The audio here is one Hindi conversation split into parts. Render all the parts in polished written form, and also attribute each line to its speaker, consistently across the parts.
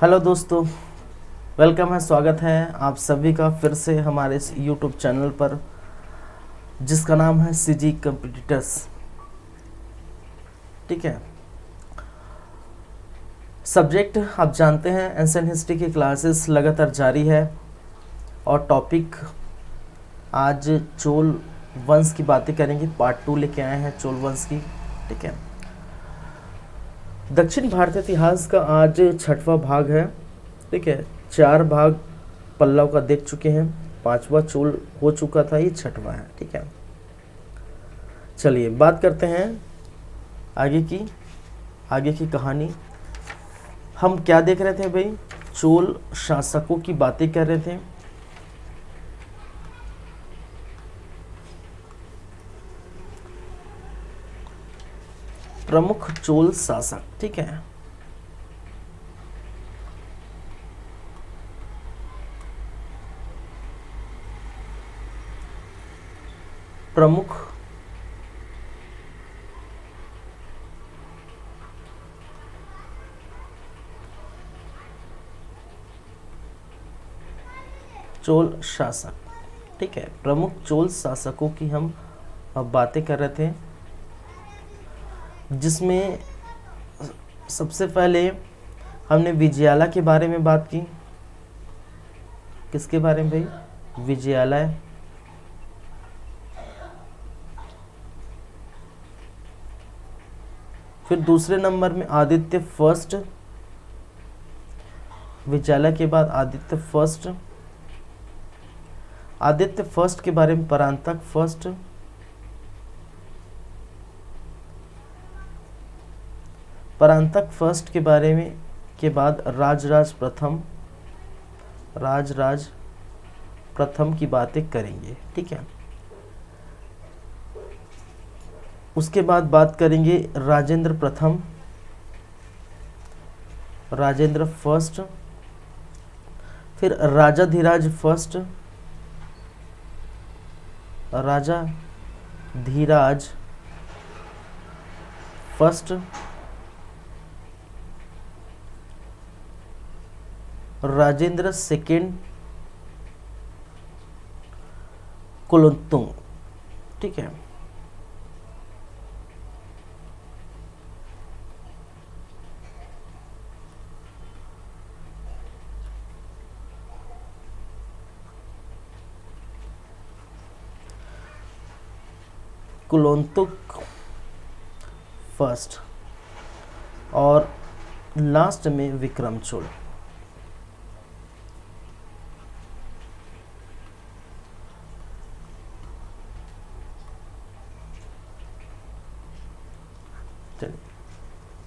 Speaker 1: हेलो दोस्तों, वेलकम है, स्वागत है आप सभी का फिर से हमारे इस यूट्यूब चैनल पर जिसका नाम है सीजी कॉम्पिटिटर्स। ठीक है, सब्जेक्ट आप जानते हैं एंशिएंट हिस्ट्री की क्लासेस लगातार जारी है और टॉपिक आज चोल वंश की बातें करेंगे। पार्ट 2 लेके आए हैं चोल वंश की। ठीक है, दक्षिण भारतीय इतिहास का आज 6वां भाग है। ठीक है, 4 भाग पल्लव का देख चुके हैं, 5वां चोल हो चुका था, ये 6वां है। ठीक है, चलिए बात करते हैं आगे की कहानी। हम क्या देख रहे थे भाई? चोल शासकों की बातें कर रहे थे। प्रमुख चोल शासक। ठीक है, प्रमुख चोल शासक। ठीक है, प्रमुख चोल शासकों की हम अब बातें कर रहे थे, जिसमें सबसे पहले हमने विजयालय के बारे में बात की। किसके बारे में भाई? विजयालय। फिर दूसरे नंबर में आदित्य फर्स्ट। विजयालय के बाद आदित्य फर्स्ट। आदित्य फर्स्ट के बारे में परांतक फर्स्ट। परांतक फर्स्ट के बारे में के बाद राजराज प्रथम की बातें करेंगे। ठीक है, उसके बाद बात करेंगे राजेंद्र प्रथम, राजेंद्र फर्स्ट। फिर राजाधिराज फर्स्ट, राजाधिराज फर्स्ट। राजेंद्र सेकेंड कुलोत्तुंग। ठीक है, कुलोत्तुंग फर्स्ट और लास्ट में विक्रम चोल।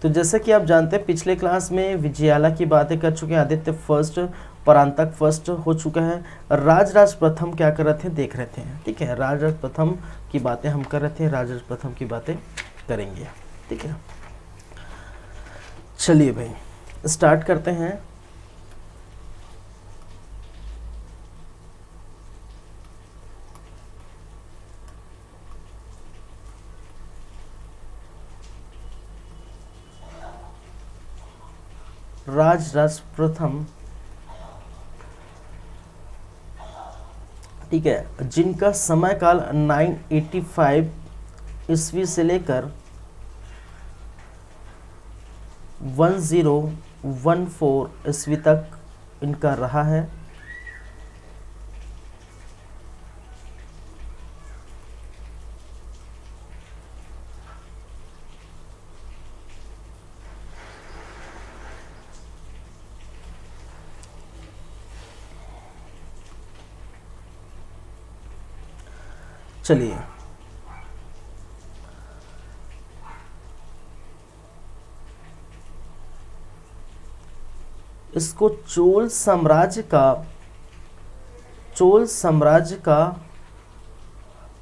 Speaker 1: तो जैसे कि आप जानते हैं पिछले क्लास में विजयालय की बातें कर चुके हैं, आदित्य फर्स्ट, परांतक फर्स्ट हो चुका है। राजराज प्रथम क्या कर रहे थे देख रहे थे। ठीक है, राजराज प्रथम की बातें हम कर रहे थे, राजराज प्रथम की बातें करेंगे। ठीक है, चलिए भाई स्टार्ट करते हैं। राजराज प्रथम, ठीक है, जिनका समय काल 985 ईस्वी से लेकर 1014 ईस्वी तक इनका रहा है। चलिए इसको चोल साम्राज्य का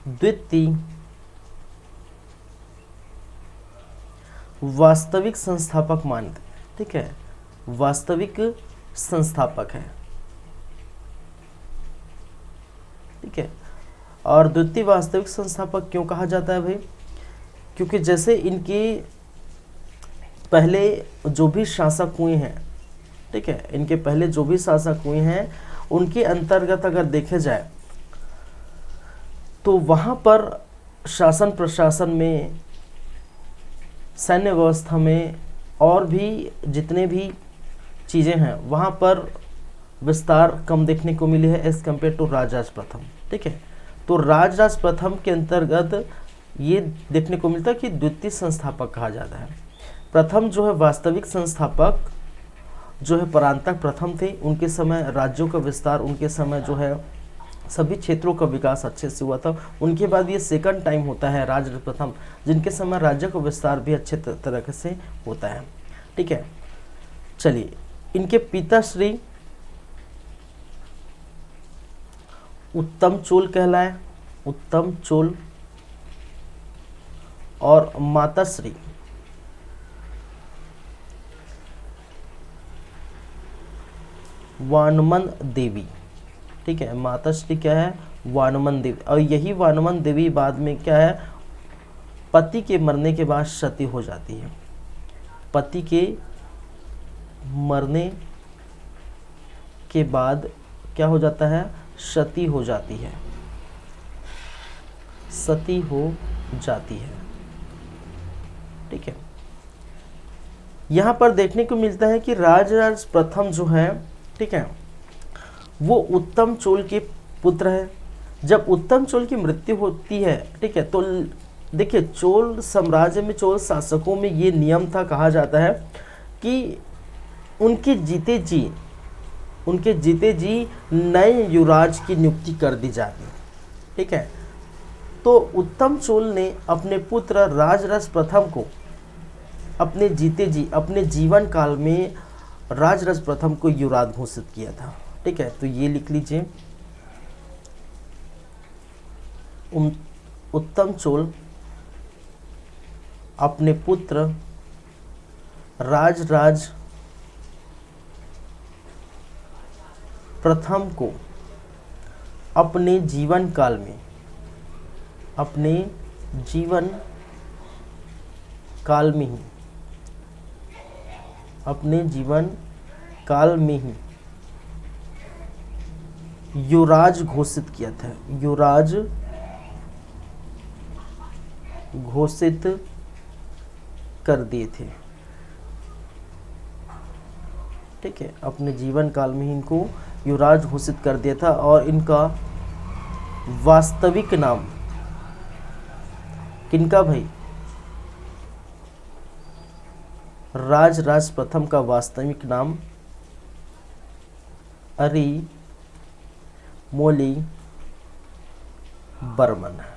Speaker 1: द्वितीय वास्तविक संस्थापक मानते हैं। ठीक है, वास्तविक संस्थापक है। ठीक है, और द्वितीय वास्तविक संस्थापक क्यों कहा जाता है भाई? क्योंकि जैसे इनकी पहले जो भी शासक हुए हैं ठीक है, इनके पहले जो भी शासक हुए हैं उनके अंतर्गत अगर देखे जाए तो वहाँ पर शासन प्रशासन में, सैन्य व्यवस्था में और भी जितने भी चीज़ें हैं वहाँ पर विस्तार कम देखने को मिली है एज कम्पेयर टू राजराज प्रथम। ठीक है, तो राजराज प्रथम के अंतर्गत ये देखने को मिलता है कि द्वितीय संस्थापक कहा जाता है। प्रथम जो है वास्तविक संस्थापक जो है परांतक प्रथम थे, उनके समय राज्यों का विस्तार, उनके समय जो है सभी क्षेत्रों का विकास अच्छे से हुआ था। उनके बाद ये सेकंड टाइम होता है राजराज प्रथम, जिनके समय राज्य का विस्तार भी अच्छे तरह से होता है। ठीक है, चलिए, इनके पिता श्री उत्तम चोल कहलाए, उत्तम चोल, और माता श्री वानमन देवी। ठीक है, माता श्री क्या है, वानमन देवी, और यही वानमन देवी बाद में क्या है, पति के मरने के बाद सती हो जाती है। पति के मरने के बाद क्या हो जाता है, सती हो जाती है, सती हो जाती है। ठीक है, यहाँ पर देखने को मिलता है कि राजराज प्रथम जो है, ठीक है, वो उत्तम चोल के पुत्र है। जब उत्तम चोल की मृत्यु होती है, ठीक है, तो देखिए चोल साम्राज्य में, चोल शासकों में ये नियम था, कहा जाता है कि उनके जीते जी नए युवराज की नियुक्ति कर दी जाती। ठीक है, तो उत्तम चोल ने अपने पुत्र राजराज प्रथम को अपने जीते जी, अपने जीवन काल में राजराज प्रथम को युवराज घोषित किया था। ठीक है, तो ये लिख लीजिए, उत्तम चोल अपने पुत्र राजराज प्रथम को अपने जीवन काल में, अपने जीवन काल में ही, अपने जीवन काल में ही युवराज घोषित किया था, युवराज घोषित कर दिए थे। ठीक है, अपने जीवन काल में ही इनको युवराज घोषित कर दिया था, और इनका वास्तविक नाम किनका भाई, राजराज प्रथम का वास्तविक नाम अरी मोली बर्मन है।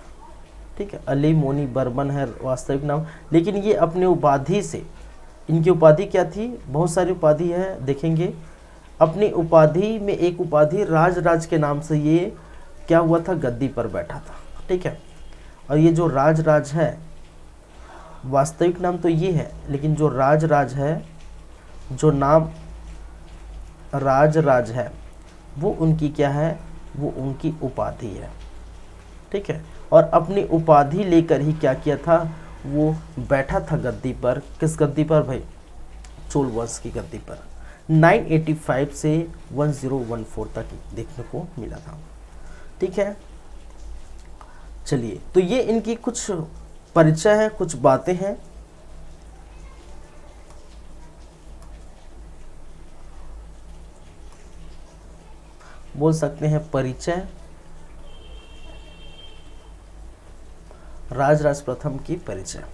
Speaker 1: ठीक है, अली मोनी बर्मन है वास्तविक नाम, लेकिन ये अपने उपाधि से, इनकी उपाधि क्या थी, बहुत सारी उपाधि है, देखेंगे। अपनी उपाधि में एक उपाधि राजराज के नाम से ये क्या हुआ था, गद्दी पर बैठा था। ठीक है, और ये जो राजराज है, वास्तविक नाम तो ये है, लेकिन जो राजराज है, जो नाम राजराज है, वो उनकी क्या है, वो उनकी उपाधि है। ठीक है, और अपनी उपाधि लेकर ही क्या किया था, वो बैठा था गद्दी पर। किस गद्दी पर भाई, चोल वंश की गद्दी पर। 985 से 1014 तक देखने को मिला था। ठीक है, चलिए, तो ये इनकी कुछ परिचय है, कुछ बातें हैं। बोल सकते हैं परिचय राजराज प्रथम की परिचय।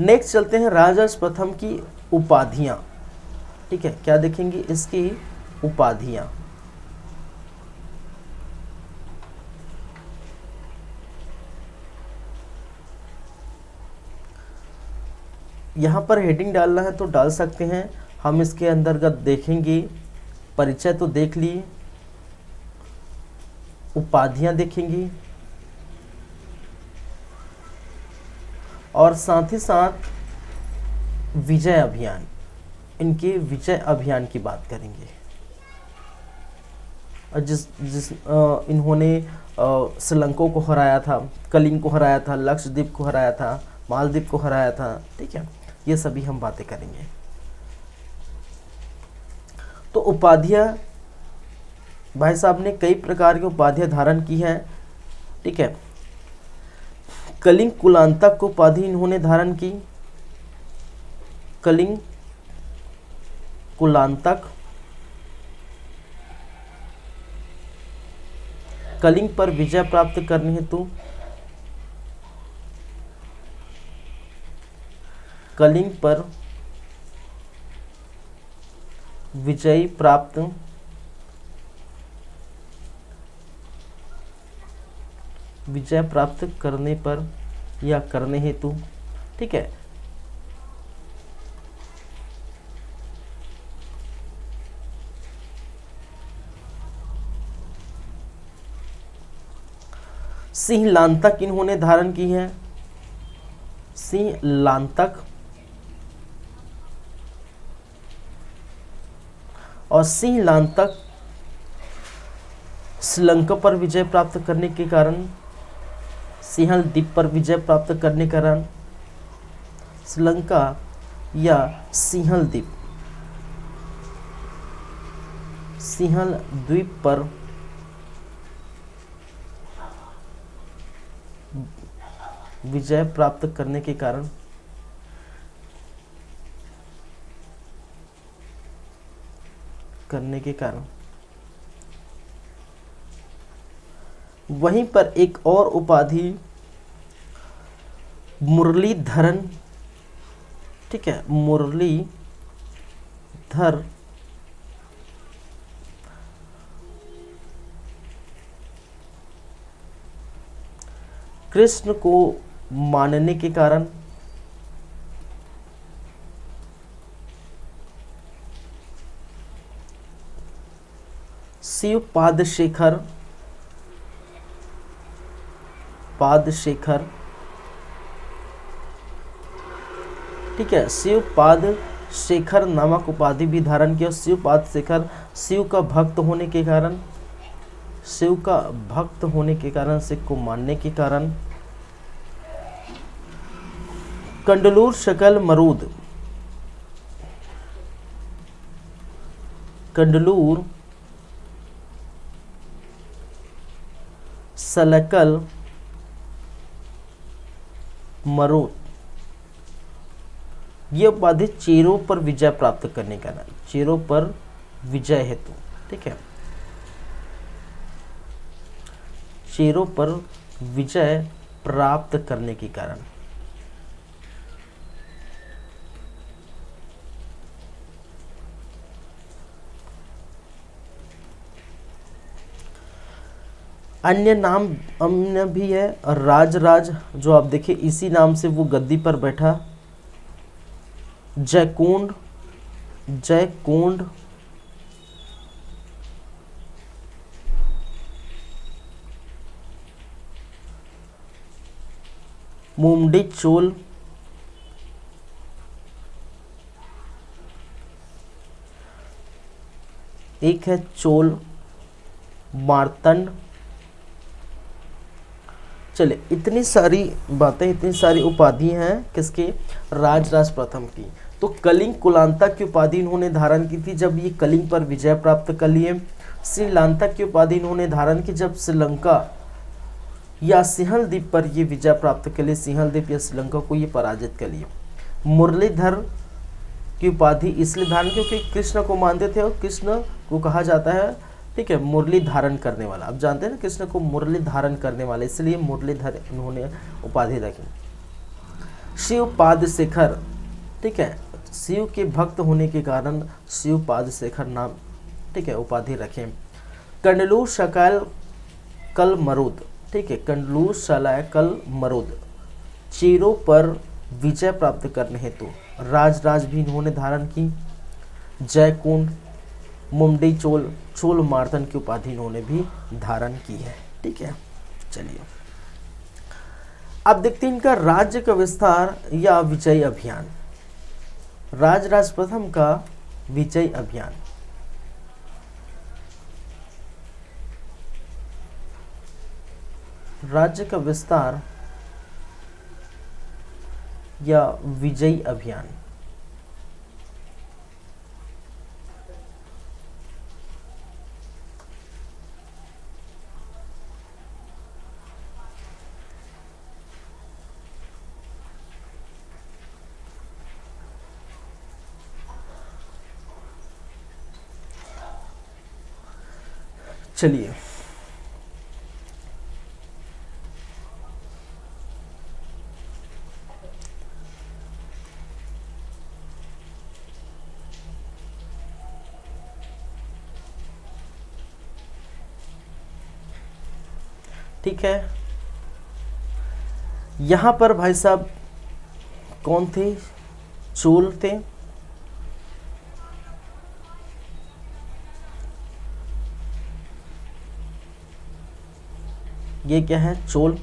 Speaker 1: नेक्स्ट चलते हैं राजराज प्रथम की उपाधियां। ठीक है, क्या देखेंगे, इसकी उपाधियां। यहाँ पर हेडिंग डालना है तो डाल सकते हैं, हम इसके अंतर्गत देखेंगे। परिचय तो देख लिए, उपाधियां देखेंगे, और साथ ही साथ विजय अभियान, इनके विजय अभियान की बात करेंगे। जिस इन्होंने श्रीलंका को हराया था, कलिंग को हराया था, लक्षद्वीप को हराया था, मालदीव को हराया था। ठीक है, ये सभी हम बातें करेंगे। तो उपाधियां, भाई साहब ने कई प्रकार की उपाधियां धारण की हैं, ठीक है। कलिंग कुलांतक को उपाधि इन्होंने धारण की, कलिंग कुलांतक, कलिंग पर विजय प्राप्त करने हेतु, कलिंग पर विजय प्राप्त करने पर या करने हेतु, ठीक है। सिंह लांतक इन्होंने धारण की है, सिंह लांतक, और सिंह लांतक श्रीलंका पर विजय प्राप्त करने के कारण, सिंहल द्वीप पर विजय प्राप्त करने के कारण, श्रीलंका या सिंहल द्वीप, सिंहल द्वीप पर विजय प्राप्त करने के कारण, वहीं पर एक और उपाधि मुरलीधरन, ठीक है, मुरलीधर कृष्ण को मानने के कारण, शिव पादशेखर, ठीक है, शिव पादशेखर नामक उपाधि भी धारण किया। शिव पादशेखर शिव का भक्त होने के कारण, शिव को मानने के कारण, कंडलूर शकल मरूद, कंडलूर सलकल मरूद, ये उपाधि चेरों पर विजय प्राप्त करने का नाम, चेरों पर विजय हेतु, ठीक है, चेरों पर विजय प्राप्त करने के कारण। अन्य नाम अन्य भी है, राज जो आप देखिए इसी नाम से वो गद्दी पर बैठा, जयकुंड, मुमडी चोल, एक है चोल मार्तंड। चले, इतनी सारी बातें, इतनी सारी उपाधि हैं किसके, राज प्रथम की। तो कलिंग कुलांतक की उपाधि इन्होंने धारण की थी जब ये कलिंग पर विजय प्राप्त कर लिए। श्रीलांतक की उपाधि इन्होंने धारण की जब श्रीलंका या सिंहल द्वीप पर ये विजय प्राप्त कर लिए, सिंहल द्वीप या श्रीलंका को ये पराजित कर लिए। मुरलीधर की उपाधि इसलिए धारण क्योंकि कृष्ण को मानते थे और कृष्ण को कहा जाता है, ठीक है, मुरली धारण करने वाला। अब जानते हैं ना कृष्ण को मुरली धारण करने वाले, इसलिए मुरलीधर इन्होंने उपाधि रखी। शिव पादशेखर, ठीक है, शिव के भक्त होने के कारण शिव पादशेखर नाम, ठीक है, उपाधि रखे। कंडलूर शकाल कल मरुद, ठीक है, कंडलूर शलाय कल मरुद, चेरों पर विजय प्राप्त करने हेतु राज भी इन्होंने धारण की। जयकुंड, मुमडी चोल मार्तन की उपाधि इन्होंने भी धारण की है, ठीक है। चलिए अब देखते हैं इनका राज्य का विस्तार या विजय अभियान। राज प्रथम का विजय अभियान। राज्य का विस्तार या विजय अभियान। चलिए ठीक है, यहाँ पर भाई साहब कौन थे? चोल थे। ये क्या है? चोल।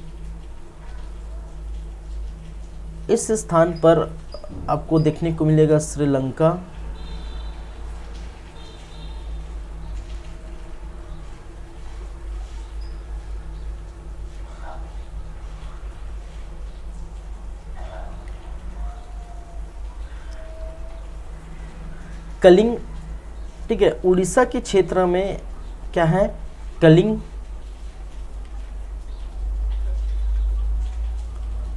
Speaker 1: इस स्थान पर आपको देखने को मिलेगा श्रीलंका, कलिंग। ठीक है, उड़ीसा के क्षेत्र में क्या है? कलिंग।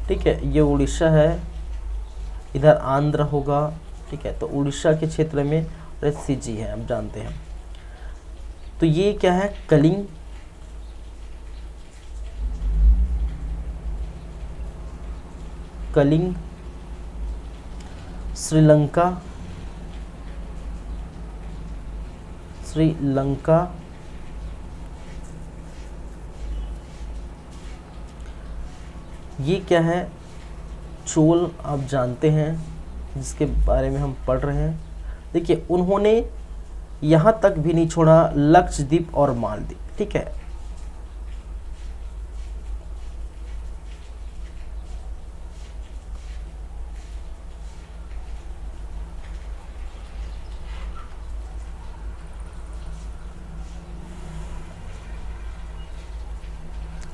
Speaker 1: ठीक है, ये उड़ीसा है, इधर आंध्र होगा। ठीक है, तो उड़ीसा के क्षेत्र में रस्सी जी है, हम जानते हैं। तो ये क्या है? कलिंग। कलिंग, श्रीलंका, श्रीलंका, ये क्या है? चोल, आप जानते हैं, जिसके बारे में हम पढ़ रहे हैं। देखिए, उन्होंने यहाँ तक भी नहीं छोड़ा, लक्षद्वीप और मालदीव। ठीक है,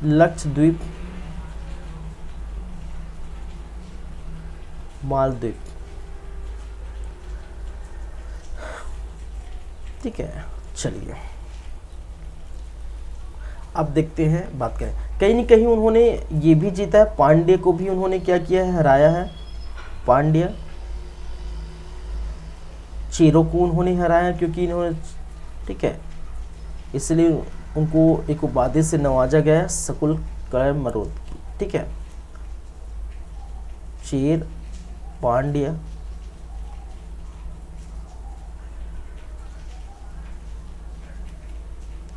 Speaker 1: लक्षद्वीप, मालदीव। ठीक है, चलिए अब देखते हैं, बात करें। कहीं न कहीं उन्होंने ये भी जीता है, पांड्य को भी उन्होंने क्या किया है? हराया है। पांड्य, चेरों को उन्होंने हराया, क्योंकि इन्होंने, ठीक है, इसलिए उनको एक उपाधि से नवाजा गया है, सकुल कय मरोद की। ठीक है, चेर, पांड्य,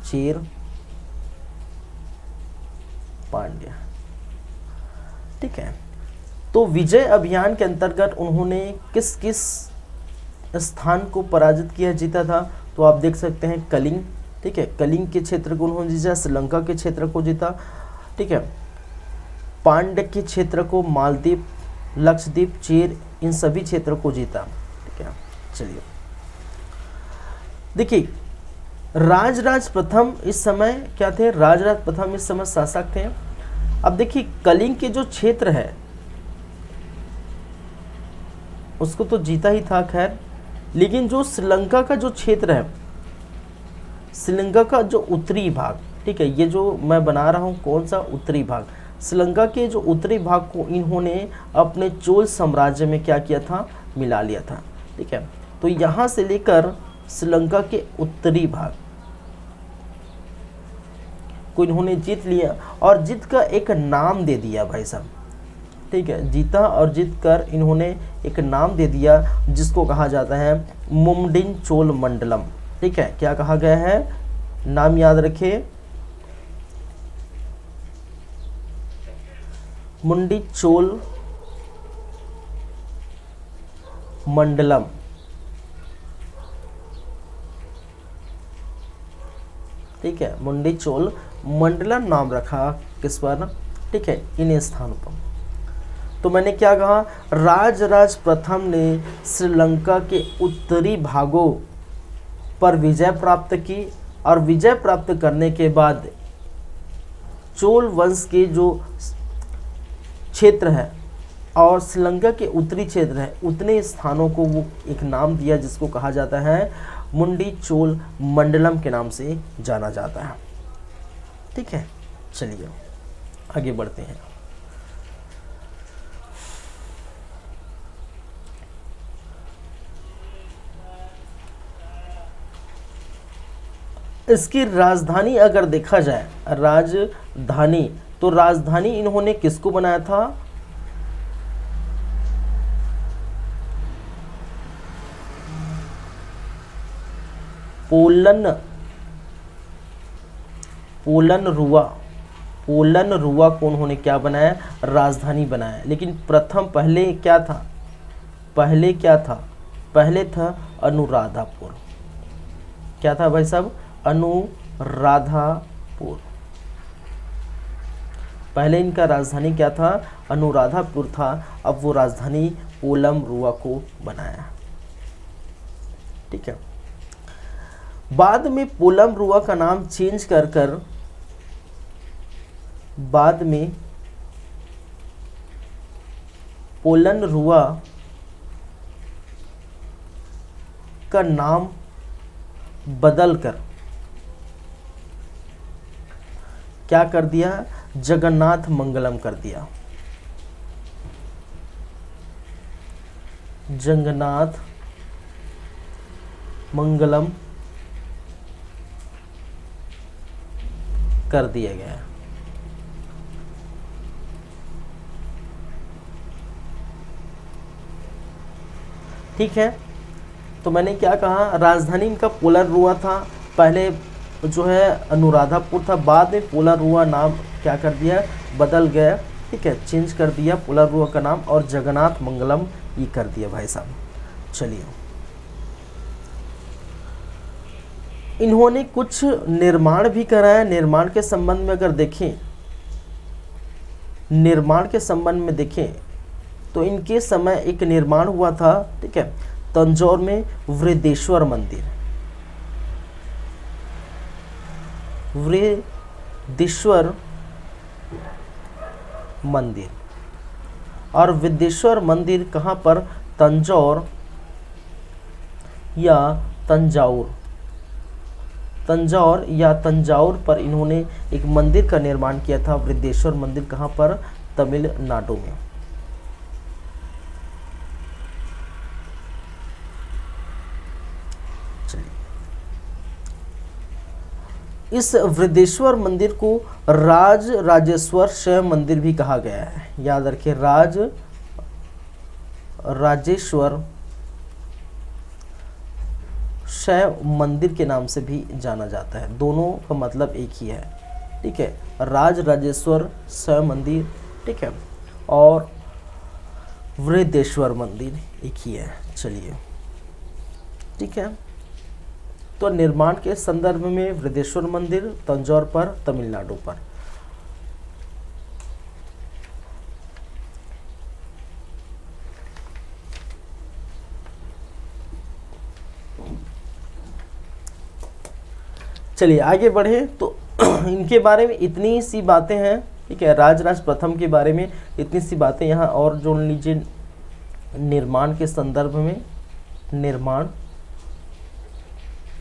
Speaker 1: चेर, पांड्य। ठीक है, तो विजय अभियान के अंतर्गत उन्होंने किस किस स्थान को पराजित किया, जीता था? तो आप देख सकते हैं कलिंग। ठीक है, कलिंग के क्षेत्र को उन्होंने जीता, श्रीलंका के क्षेत्र को जीता। ठीक है, पांड्य के क्षेत्र को, मालदीव, लक्षद्वीप, चेर, इन सभी क्षेत्रों को जीता। ठीक है, चलिए देखिए, राजराज प्रथम इस समय क्या थे? राजराज प्रथम इस समय शासक थे। अब देखिए, कलिंग के जो क्षेत्र है उसको तो जीता ही था, खैर, लेकिन जो श्रीलंका का जो क्षेत्र है, श्रीलंका का जो उत्तरी भाग, ठीक है, ये जो मैं बना रहा हूँ, कौन सा? उत्तरी भाग। श्रीलंका के जो उत्तरी भाग को इन्होंने अपने चोल साम्राज्य में क्या किया था? मिला लिया था। ठीक है, तो यहाँ से लेकर श्रीलंका के उत्तरी भाग को इन्होंने जीत लिया, और जीत का एक नाम दे दिया भाई साहब। ठीक है, जीता और जीत कर इन्होंने एक नाम दे दिया, जिसको कहा जाता है मुमडिन चोल मंडलम। ठीक है, क्या कहा गया है? नाम याद रखिए, मुंडी चोल मंडलम। ठीक है, मुंडी चोल मंडलम नाम रखा किस पर? ठीक है, इन स्थानों पर। तो मैंने क्या कहा? राजराज प्रथम ने श्रीलंका के उत्तरी भागों पर विजय प्राप्त की, और विजय प्राप्त करने के बाद चोल वंश के जो क्षेत्र है और श्रीलंका के उत्तरी क्षेत्र है, उतने स्थानों को वो एक नाम दिया, जिसको कहा जाता है मुंडी चोल मंडलम के नाम से जाना जाता है। ठीक है, चलिए आगे बढ़ते हैं। इसकी राजधानी अगर देखा जाए, राजधानी, तो राजधानी इन्होंने किसको बनाया था? पोलन रुआ को उन्होंने क्या बनाया? राजधानी बनाया। लेकिन पहले क्या था? पहले था अनुराधापुर। क्या था भाई साहब? अनुराधापुर। पहले इनका राजधानी क्या था? अनुराधापुर था। अब वो राजधानी पोलम रुआ को बनाया। ठीक है। बाद में पोलम रुआ का नाम चेंज कर बाद में पोलन रुआ का नाम बदलकर क्या कर दिया? जगन्नाथ मंगलम कर दिया। जगन्नाथ मंगलम कर दिया गया। ठीक है। तो मैंने क्या कहा? राजधानी इनका पोलन रुआ था, पहले जो है अनुराधापुर था, बाद में पोलन रुआ नाम क्या कर दिया? बदल गया। ठीक है, चेंज कर दिया पोलन रुआ का नाम और जगन्नाथ मंगलम ये कर दिया भाई साहब। चलिए, इन्होंने कुछ निर्माण भी कराया। निर्माण के संबंध में अगर देखें, निर्माण के संबंध में देखें तो इनके समय एक निर्माण हुआ था। ठीक है, तंजौर में वृद्धेश्वर मंदिर, वृद्धेश्वर मंदिर। और वृद्धेश्वर मंदिर कहाँ पर? तंजौर या तंजावुर पर इन्होंने एक मंदिर का निर्माण किया था। वृद्धेश्वर मंदिर कहाँ पर? तमिलनाडु में। इस वृद्धेश्वर मंदिर को राजेश्वर शैव मंदिर भी कहा गया है। याद रखिए, राजेश्वर शैव मंदिर के नाम से भी जाना जाता है। दोनों का मतलब एक ही है। ठीक है, राजेश्वर शैव मंदिर, ठीक है, और वृद्धेश्वर मंदिर एक ही है। चलिए, ठीक है। तो निर्माण के संदर्भ में वृद्धेश्वर मंदिर तंजौर पर, तमिलनाडु पर। चलिए आगे बढ़े। तो इनके बारे में इतनी सी बातें हैं। ठीक है, राजराज प्रथम के बारे में इतनी सी बातें यहाँ और जोड़ लीजिए। निर्माण के संदर्भ में, निर्माण,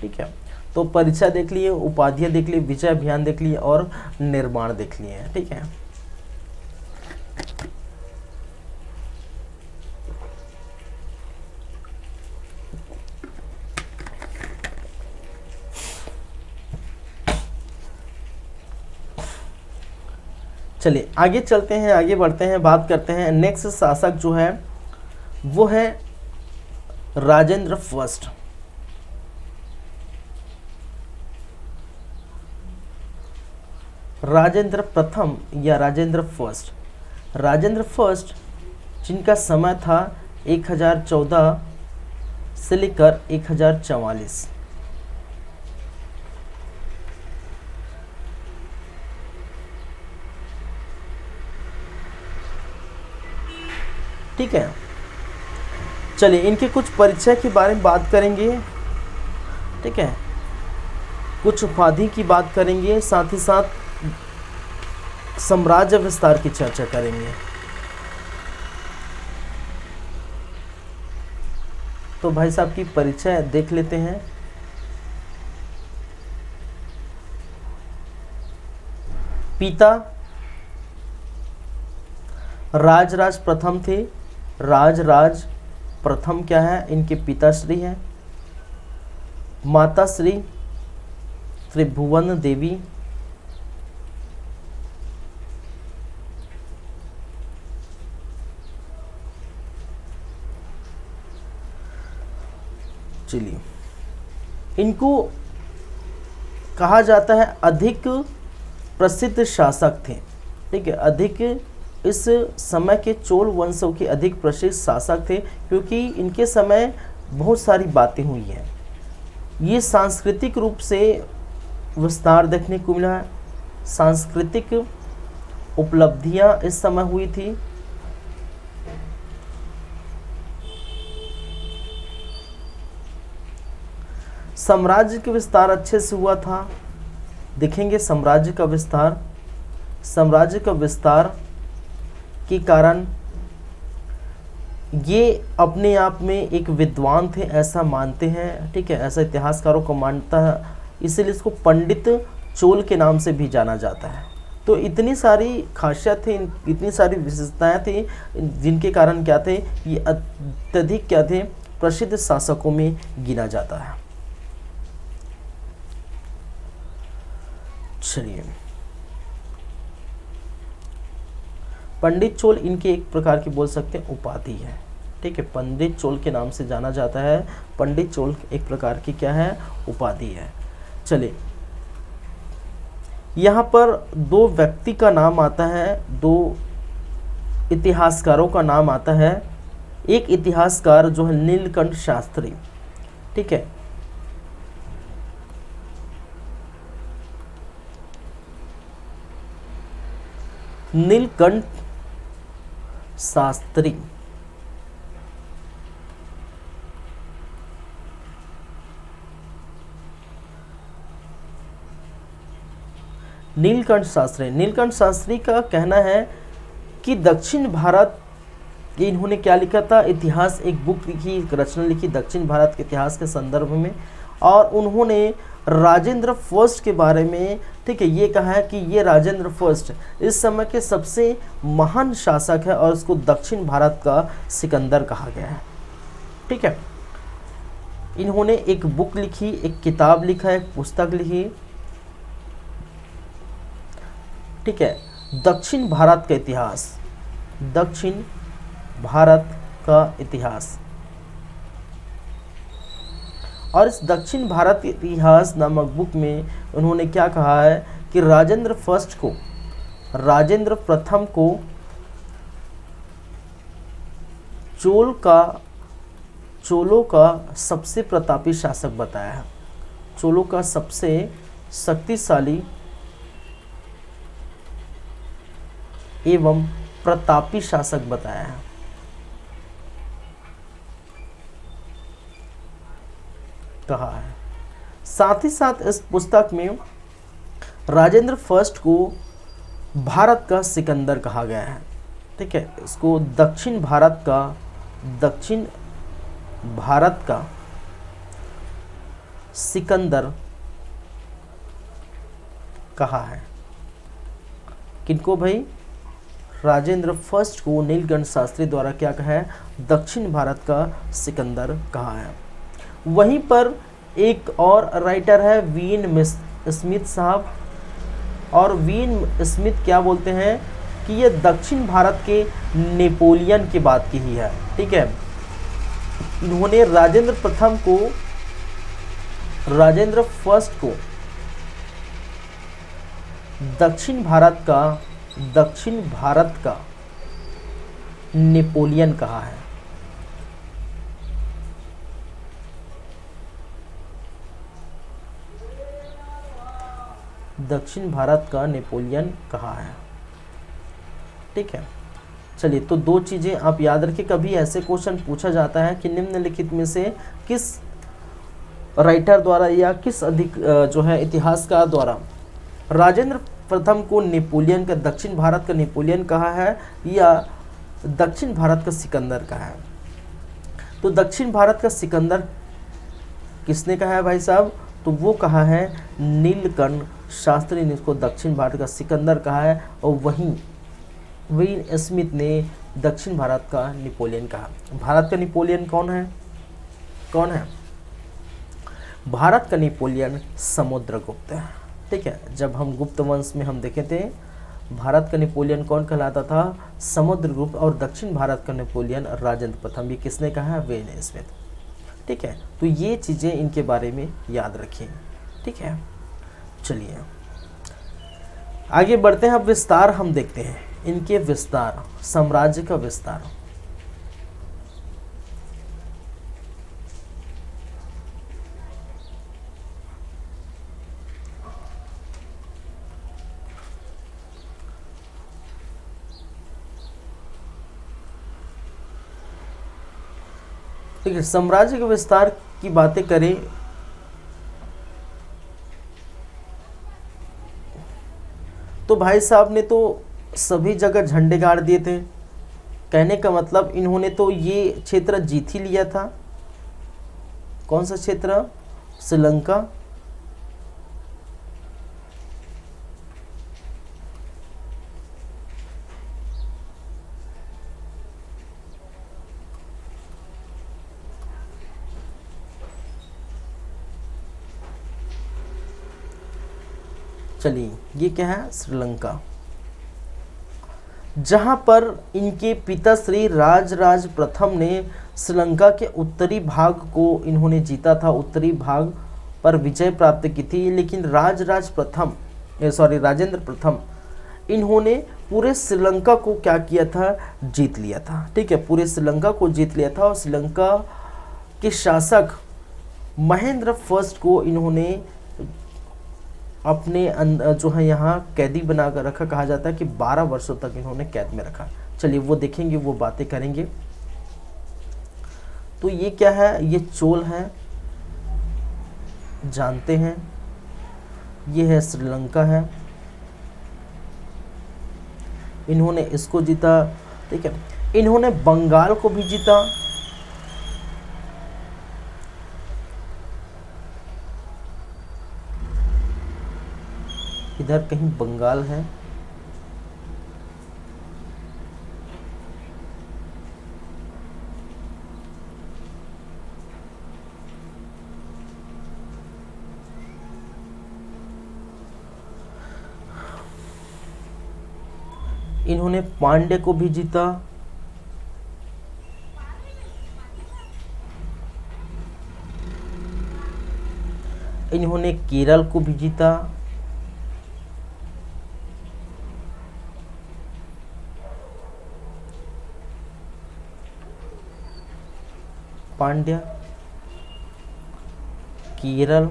Speaker 1: ठीक है, तो परिचय देख लिए, उपाधियां देख लिए, विजय अभियान देख लिए और निर्माण देख लिए हैं। ठीक है, चलिए आगे चलते हैं, आगे बढ़ते हैं, बात करते हैं। नेक्स्ट शासक जो है वो है राजेंद्र फर्स्ट। राजेंद्र प्रथम या राजेंद्र फर्स्ट। राजेंद्र फर्स्ट जिनका समय था 1014 से लेकर 1044। ठीक है, चलिए इनके कुछ परिचय के बारे में बात करेंगे। ठीक है, कुछ उपाधि की बात करेंगे, साथ ही साथ साम्राज्य विस्तार की चर्चा करेंगे। तो भाई साहब की परिचय देख लेते हैं। पिता राजराज प्रथम थे। राजराज प्रथम क्या है? इनके पिताश्री हैं। माताश्री त्रिभुवन देवी, चलिए इनको कहा जाता है अधिक प्रसिद्ध शासक थे। ठीक है, अधिक इस समय के चोल वंशों के अधिक प्रसिद्ध शासक थे, क्योंकि इनके समय बहुत सारी बातें हुई हैं। ये सांस्कृतिक रूप से विस्तार देखने को मिला है, सांस्कृतिक उपलब्धियां इस समय हुई थी। साम्राज्य का विस्तार अच्छे से हुआ था, देखेंगे साम्राज्य का विस्तार, साम्राज्य का विस्तार के कारण ये अपने आप में एक विद्वान थे ऐसा मानते हैं। ठीक है, ऐसा इतिहासकारों को मानता है, इसीलिए इसको पंडित चोल के नाम से भी जाना जाता है। तो इतनी सारी खासियत थी, इतनी सारी विशेषताएं थी, जिनके कारण क्या थे, ये अत्यधिक क्या थे, प्रसिद्ध शासकों में गिना जाता है। चलिए, पंडित चोल इनके एक प्रकार की बोल सकते हैं उपाधि है। ठीक है, पंडित चोल के नाम से जाना जाता है, पंडित चोल एक प्रकार की क्या है, उपाधि है। चलिए, यहाँ पर दो व्यक्ति का नाम आता है, दो इतिहासकारों का नाम आता है। एक इतिहासकार जो है नीलकंठ शास्त्री। ठीक है, नीलकंठ शास्त्री, नीलकंठ शास्त्री, नीलकंठ शास्त्री का कहना है कि दक्षिण भारत, ये इन्होंने क्या लिखा था, इतिहास, एक बुक लिखी, एक रचना लिखी दक्षिण भारत के इतिहास के संदर्भ में, और उन्होंने राजेंद्र फर्स्ट के बारे में, ठीक है, ये कहा है कि ये राजेंद्र फर्स्ट इस समय के सबसे महान शासक है और इसको दक्षिण भारत का सिकंदर कहा गया है। ठीक है, इन्होंने एक बुक लिखी, एक किताब लिखा, एक पुस्तक लिखी। ठीक है, दक्षिण भारत का इतिहास, दक्षिण भारत का इतिहास। और इस दक्षिण भारत के इतिहास नामक बुक में उन्होंने क्या कहा है कि राजेंद्र फर्स्ट को, राजेंद्र प्रथम को चोलों का सबसे प्रतापी शासक बताया है, चोलों का सबसे शक्तिशाली एवं प्रतापी शासक बताया है। कहा है। साथ ही साथ इस पुस्तक में राजेंद्र फर्स्ट को भारत का सिकंदर कहा गया है। ठीक है, इसको दक्षिण भारत का सिकंदर कहा है। किनको भाई? राजेंद्र फर्स्ट को नीलकंठ शास्त्री द्वारा क्या कहा है? दक्षिण भारत का सिकंदर कहा है। वहीं पर एक और राइटर है वीन स्मिथ साहब, और वीन स्मिथ क्या बोलते हैं कि ये दक्षिण भारत के नेपोलियन की बात की ही है। ठीक है, इन्होंने राजेंद्र फर्स्ट को दक्षिण भारत का नेपोलियन कहा है। दक्षिण भारत का नेपोलियन कहा है। ठीक है, चलिए, तो दो चीजें आप याद रखिए। कभी ऐसे क्वेश्चन पूछा जाता है कि निम्नलिखित में से किस राइटर द्वारा या किस जो है इतिहासकार द्वारा राजेंद्र प्रथम को नेपोलियन का, दक्षिण भारत का नेपोलियन कहा है या दक्षिण भारत का सिकंदर कहा है। तो दक्षिण भारत का सिकंदर किसने कहा है भाई साहब? तो वो कहा है नीलकंठ शास्त्री ने इसको दक्षिण भारत का सिकंदर कहा है, और वहीं वीन स्मिथ ने दक्षिण भारत का नेपोलियन कहा। भारत का नेपोलियन कौन है? भारत का नेपोलियन समुद्रगुप्त। ठीक है, जब हम गुप्त वंश में हम देखे थे, भारत का नेपोलियन कौन कहलाता था? समुद्रगुप्त। और दक्षिण भारत का नेपोलियन राजेंद्र प्रथम। ये किसने कहा है? When Smith. ठीक है, तो ये चीज़ें इनके बारे में याद रखिए। ठीक है, चलिए आगे बढ़ते हैं। अब विस्तार हम देखते हैं, इनके विस्तार, साम्राज्य का विस्तार। ठीक है, साम्राज्य के विस्तार की बातें करें तो भाई साहब ने तो सभी जगह झंडे गाड़ दिए थे। कहने का मतलब इन्होंने तो ये क्षेत्र जीत ही लिया था। कौन सा क्षेत्र? श्रीलंका। चलिए, ये क्या है? श्रीलंका, जहां पर इनके पिता श्री राजराज प्रथम ने श्रीलंका के उत्तरी भाग को इन्होंने जीता था, उत्तरी भाग पर विजय प्राप्त की थी। लेकिन राजेंद्र प्रथम इन्होंने पूरे श्रीलंका को क्या किया था? जीत लिया था। ठीक है, पूरे श्रीलंका को जीत लिया था। और श्रीलंका के शासक महेंद्र फर्स्ट को इन्होंने अपने जो है यहाँ कैदी बनाकर रखा। कहा जाता है कि 12 वर्षों तक इन्होंने कैद में रखा। चलिए वो देखेंगे, वो बातें करेंगे। तो ये क्या है? ये चोल है, जानते हैं। ये है श्रीलंका है, इन्होंने इसको जीता। ठीक है, इन्होंने बंगाल को भी जीता। इधर कहीं बंगाल है। इन्होंने पांड्य को भी जीता। इन्होंने केरल को भी जीता। पांड्या, केरल।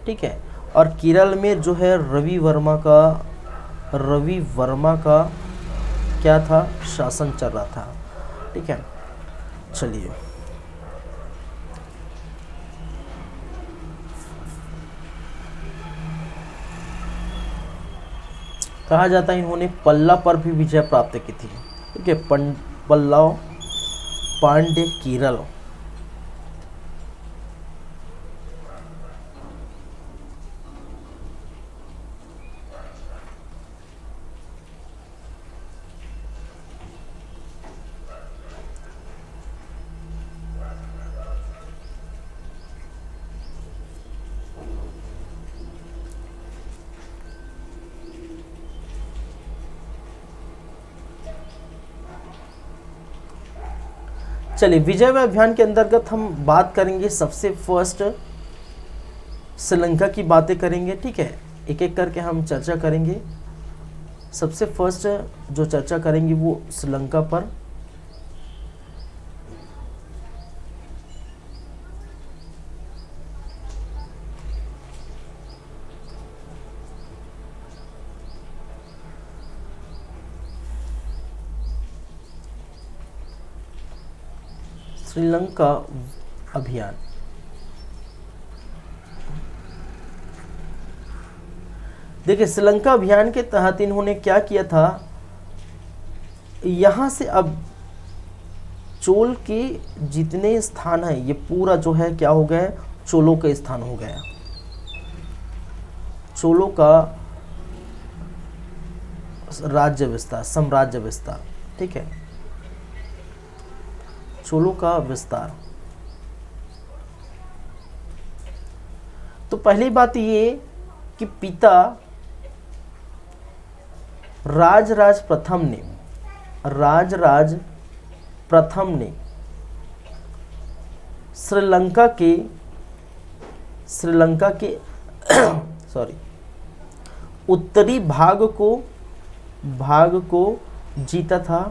Speaker 1: ठीक है, और केरल में जो है रवि वर्मा का क्या था? शासन चल रहा था। ठीक है, चलिए कहा जाता है इन्होंने पल्ला पर भी विजय प्राप्त की थी। ठीक है, पल्लव, पांड्य, केरल। चलिए, विजय अभियान के अंतर्गत हम बात करेंगे। सबसे फर्स्ट श्रीलंका की बातें करेंगे। ठीक है, एक एक करके हम चर्चा करेंगे। सबसे फर्स्ट जो चर्चा करेंगे वो श्रीलंका पर। श्रीलंका अभियान। देखिए, श्रीलंका अभियान के तहत इन्होंने क्या किया था? यहां से अब चोल के जितने स्थान है ये पूरा जो है क्या हो गया? चोलों का स्थान हो गया। चोलों का राज्य विस्तार, साम्राज्य विस्तार। ठीक है, चोलों का विस्तार। पहली बात ये कि पिता राजराज प्रथम ने श्रीलंका के सॉरी उत्तरी भाग को जीता था।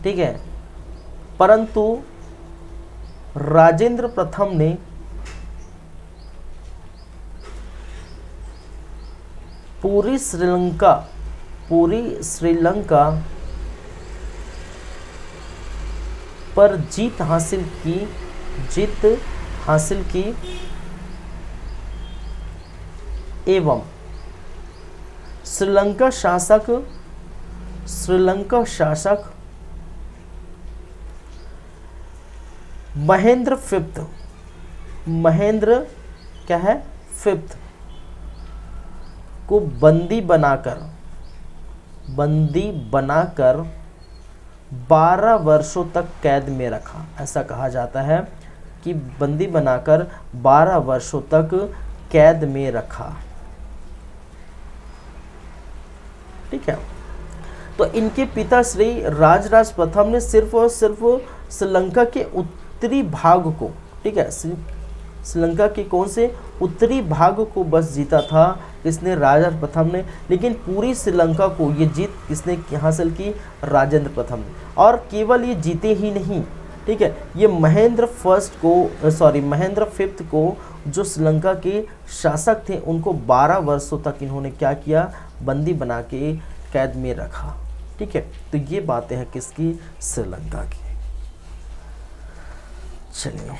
Speaker 1: ठीक है, परंतु राजेंद्र प्रथम ने पूरी श्रीलंका पर जीत हासिल की एवं श्रीलंका शासक महेंद्र फिफ्थ को बंदी बनाकर 12 वर्षों तक कैद में रखा। ऐसा कहा जाता है कि बंदी बनाकर 12 वर्षों तक कैद में रखा। ठीक है, तो इनके पिता श्री राजराज प्रथम ने सिर्फ और सिर्फ श्रीलंका के उत्तरी भाग को, ठीक है, श्रीलंका के कौन से उत्तरी भाग को बस जीता था किसने, राजराज प्रथम ने। लेकिन पूरी श्रीलंका को ये जीत किसने हासिल की, राजेंद्र प्रथम ने। और केवल ये जीते ही नहीं, ठीक है, ये महेंद्र फिफ्थ को जो श्रीलंका के शासक थे उनको 12 वर्षों तक इन्होंने क्या किया, बंदी बना के कैद में रखा। ठीक है, तो ये बातें हैं किसकी, श्रीलंका की। चलिए,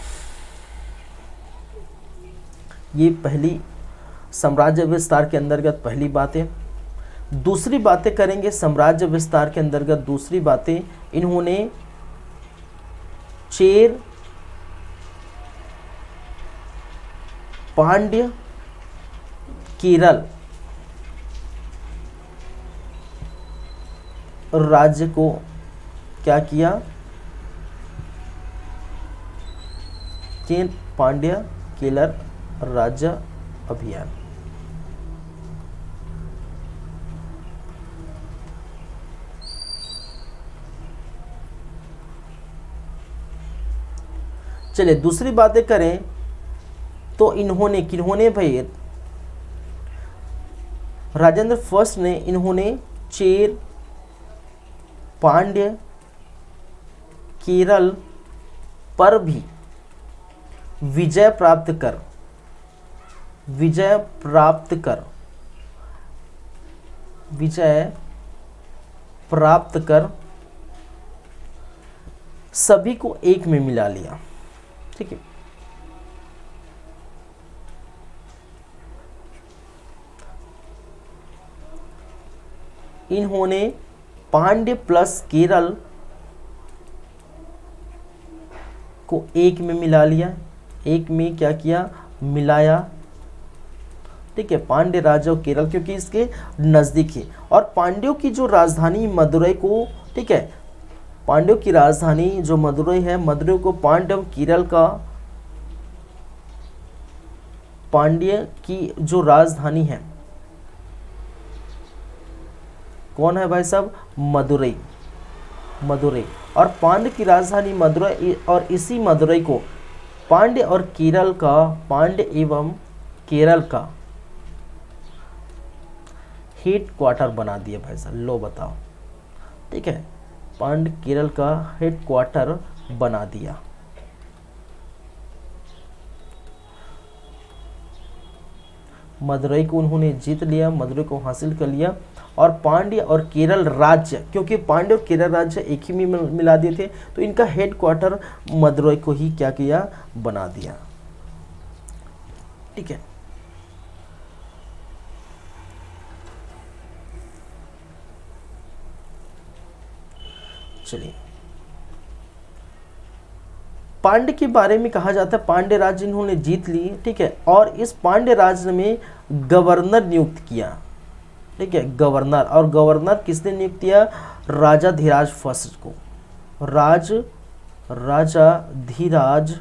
Speaker 1: ये पहली साम्राज्य विस्तार के अंतर्गत पहली बातें। दूसरी बातें करेंगे साम्राज्य विस्तार के अंतर्गत। दूसरी बातें, इन्होंने चेर, पांड्य, केरल राज्य को क्या किया, चेर, पांड्य, केरल राज्य अभियान। चलिए दूसरी बातें करें तो किन्होंने भाई, राजेंद्र फर्स्ट ने इन्होंने चेर, पांड्य, केरल पर भी विजय प्राप्त कर सभी को एक में मिला लिया। ठीक है, इन्होंने पांड्य प्लस केरल को एक में मिला लिया, एक में क्या किया, मिलाया। ठीक है, पांड्य राज्य और केरल क्योंकि इसके नजदीक है। और पांड्यों की जो राजधानी मदुरई को, ठीक है, पांड्यों की राजधानी जो मदुरई है, मदुरई को पांड्य, केरल का, पांड्य की जो राजधानी है कौन है भाई साहब, मदुरई। और पांड्य की राजधानी मदुरई, और इसी मदुरई को पांड्य और केरल का, पांड्य एवं केरल का हेड क्वार्टर बना दिया भाई साहब। लो बताओ, ठीक है, पांड्य केरल का हेड क्वार्टर बना दिया। मदुरई को उन्होंने जीत लिया, मदुरई को हासिल कर लिया। और पांड्य और केरल राज्य, क्योंकि पांड्य और केरल राज्य एक ही में मिला दिए थे, तो इनका हेड क्वार्टर मदुरई को ही क्या किया, बना दिया। ठीक है, चलिए पांड्य के बारे में कहा जाता है, पांड्य राज्य इन्होंने जीत ली। ठीक है, और इस पांड्य राज्य में गवर्नर नियुक्त किया। ठीक है, गवर्नर, और गवर्नर किसने नियुक्त किया, राजाधिराज फर्स्ट को। राजा धीराज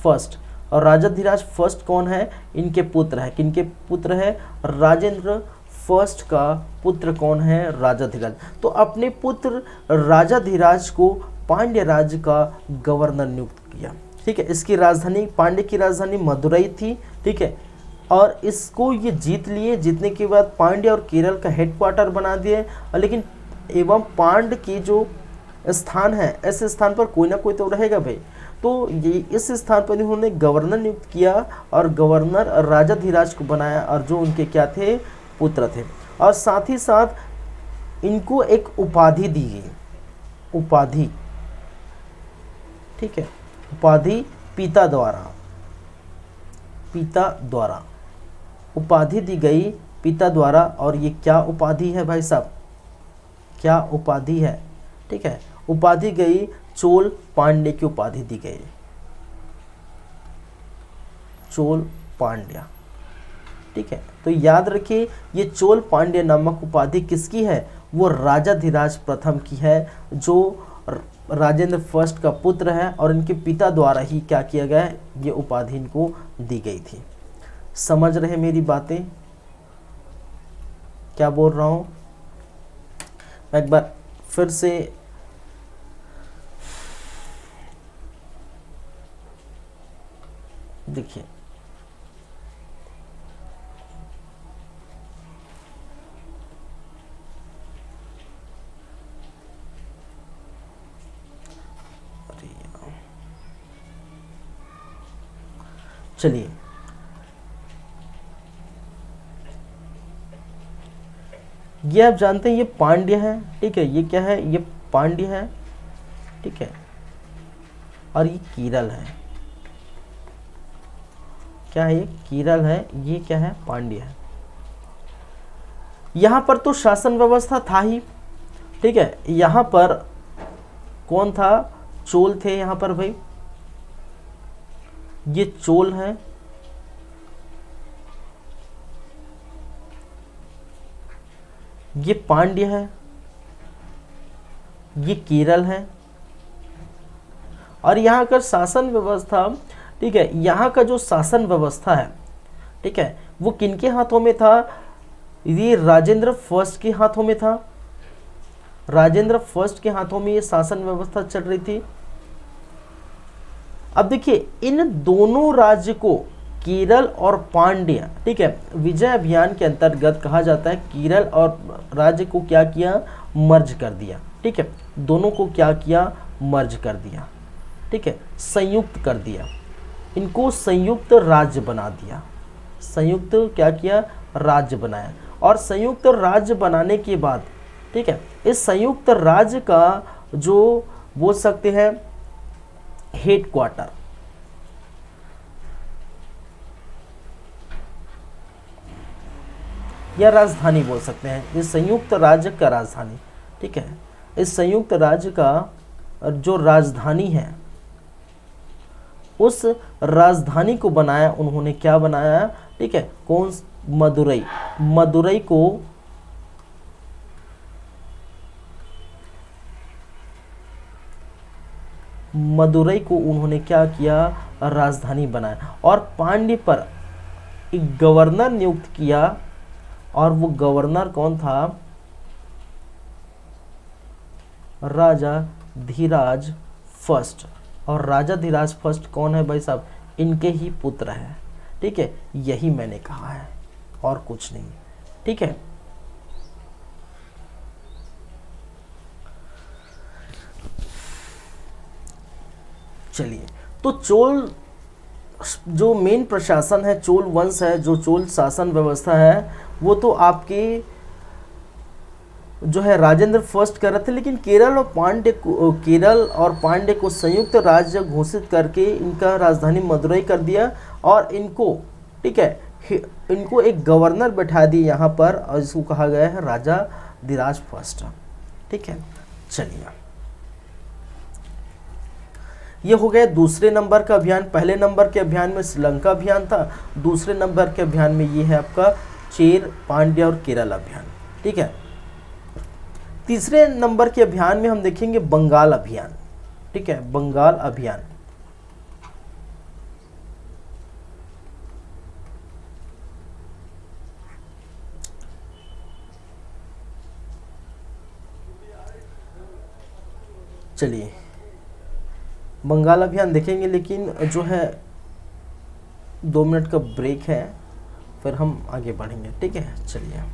Speaker 1: फर्स्ट। और राजा धीराज फर्स्ट कौन है? इनके पुत्र है। किनके पुत्र है? राजेंद्र फर्स्ट का पुत्र कौन है? राजा धीराज। तो अपने पुत्र राजा धीराज को पांड्य राज्य का गवर्नर नियुक्त किया। ठीक है, इसकी राजधानी, पांड्य की राजधानी मदुरई थी। ठीक है, और इसको ये जीत लिए। जीतने के बाद पांड्य और केरल का हेडक्वार्टर बना दिए। लेकिन एवं पांड्य की जो स्थान है, ऐसे स्थान पर कोई ना कोई तो रहेगा भाई। तो ये इस स्थान पर उन्होंने गवर्नर नियुक्त किया और गवर्नर राजा धीराज को बनाया, और जो उनके क्या थे? पुत्र थे। और साथ ही साथ इनको एक उपाधि दी गई, उपाधि। ठीक है, उपाधि पिता द्वारा, पिता द्वारा उपाधि दी गई, पिता द्वारा। और ये क्या उपाधि है भाई साहब? क्या उपाधि है? ठीक है, उपाधि गई चोल पांड्य की उपाधि दी गई, चोल पांड्या। ठीक है, तो याद रखिए ये चोल पांड्य नामक उपाधि किसकी है? वो राजा धीराज प्रथम की है, जो राजेंद्र फर्स्ट का पुत्र है, और इनके पिता द्वारा ही क्या किया गया है? ये उपाधि इनको दी गई थी। समझ रहे मेरी बातें? क्या बोल रहा हूं मैं? एक बार फिर से देखिए, चलिए ये आप जानते हैं ये पांड्य है। ठीक है, ये क्या है? ये पांड्य है। ठीक है, और ये कीरल है। क्या है? ये कीरल है। ये क्या है? पांड्य है। यहां पर तो शासन व्यवस्था था ही। ठीक है, यहां पर कौन था? चोल थे यहां पर भाई, ये चोल है। ये पांड्य है, ये केरल है। और यहाँ का शासन व्यवस्था, ठीक है, यहाँ का जो शासन व्यवस्था है, ठीक है, वो किनके हाथों में था? ये राजेंद्र फर्स्ट के हाथों में था। राजेंद्र फर्स्ट के हाथों में ये शासन व्यवस्था चल रही थी। अब देखिए इन दोनों राज्य को, केरल और पांड्या, ठीक है, विजय अभियान के अंतर्गत कहा जाता है, केरल और राज्य को क्या किया? मर्ज कर दिया। ठीक है, दोनों को क्या किया? मर्ज कर दिया। ठीक है, संयुक्त कर दिया, इनको संयुक्त राज्य बना दिया। संयुक्त क्या किया? राज्य बनाया। और संयुक्त राज्य बनाने के बाद, ठीक है, इस संयुक्त राज्य का जो बोल सकते हैं हेडक्वार्टर, या राजधानी बोल सकते हैं, इस संयुक्त राज्य का राजधानी। ठीक है, इस संयुक्त राज्य का जो राजधानी है, उस राजधानी को बनाया उन्होंने। क्या बनाया? ठीक है, कौन? मदुरई। मदुरई को उन्होंने क्या किया? राजधानी बनाया। और पांड्य पर एक गवर्नर नियुक्त किया, और वो गवर्नर कौन था? राजा धीराज फर्स्ट। और राजा धीराज फर्स्ट कौन है भाई साहब? इनके ही पुत्र हैं। ठीक है, यही मैंने कहा है और कुछ नहीं। ठीक है, चलिए, तो चोल जो मेन प्रशासन है, चोल वंश है, जो चोल शासन व्यवस्था है, वो तो आपके जो है राजेंद्र फर्स्ट कर रहे थे। लेकिन केरल और पांड्य को संयुक्त राज्य घोषित करके इनका राजधानी मदुरई कर दिया, और इनको, ठीक है, इनको एक गवर्नर बैठा दिए यहाँ पर, और इसको कहा गया है राजा धीराज फर्स्ट। ठीक है, चलिए, ये हो गया दूसरे नंबर का अभियान। पहले नंबर के अभियान में श्रीलंका अभियान था, दूसरे नंबर के अभियान में ये है आपका चेर, पांड्या और केरल अभियान। ठीक है, तीसरे नंबर के अभियान में हम देखेंगे बंगाल अभियान। ठीक है, बंगाल अभियान। चलिए बंगाल अभियान देखेंगे, लेकिन जो है 2 मिनट का ब्रेक है, फिर हम आगे बढ़ेंगे। ठीक है, चलिए।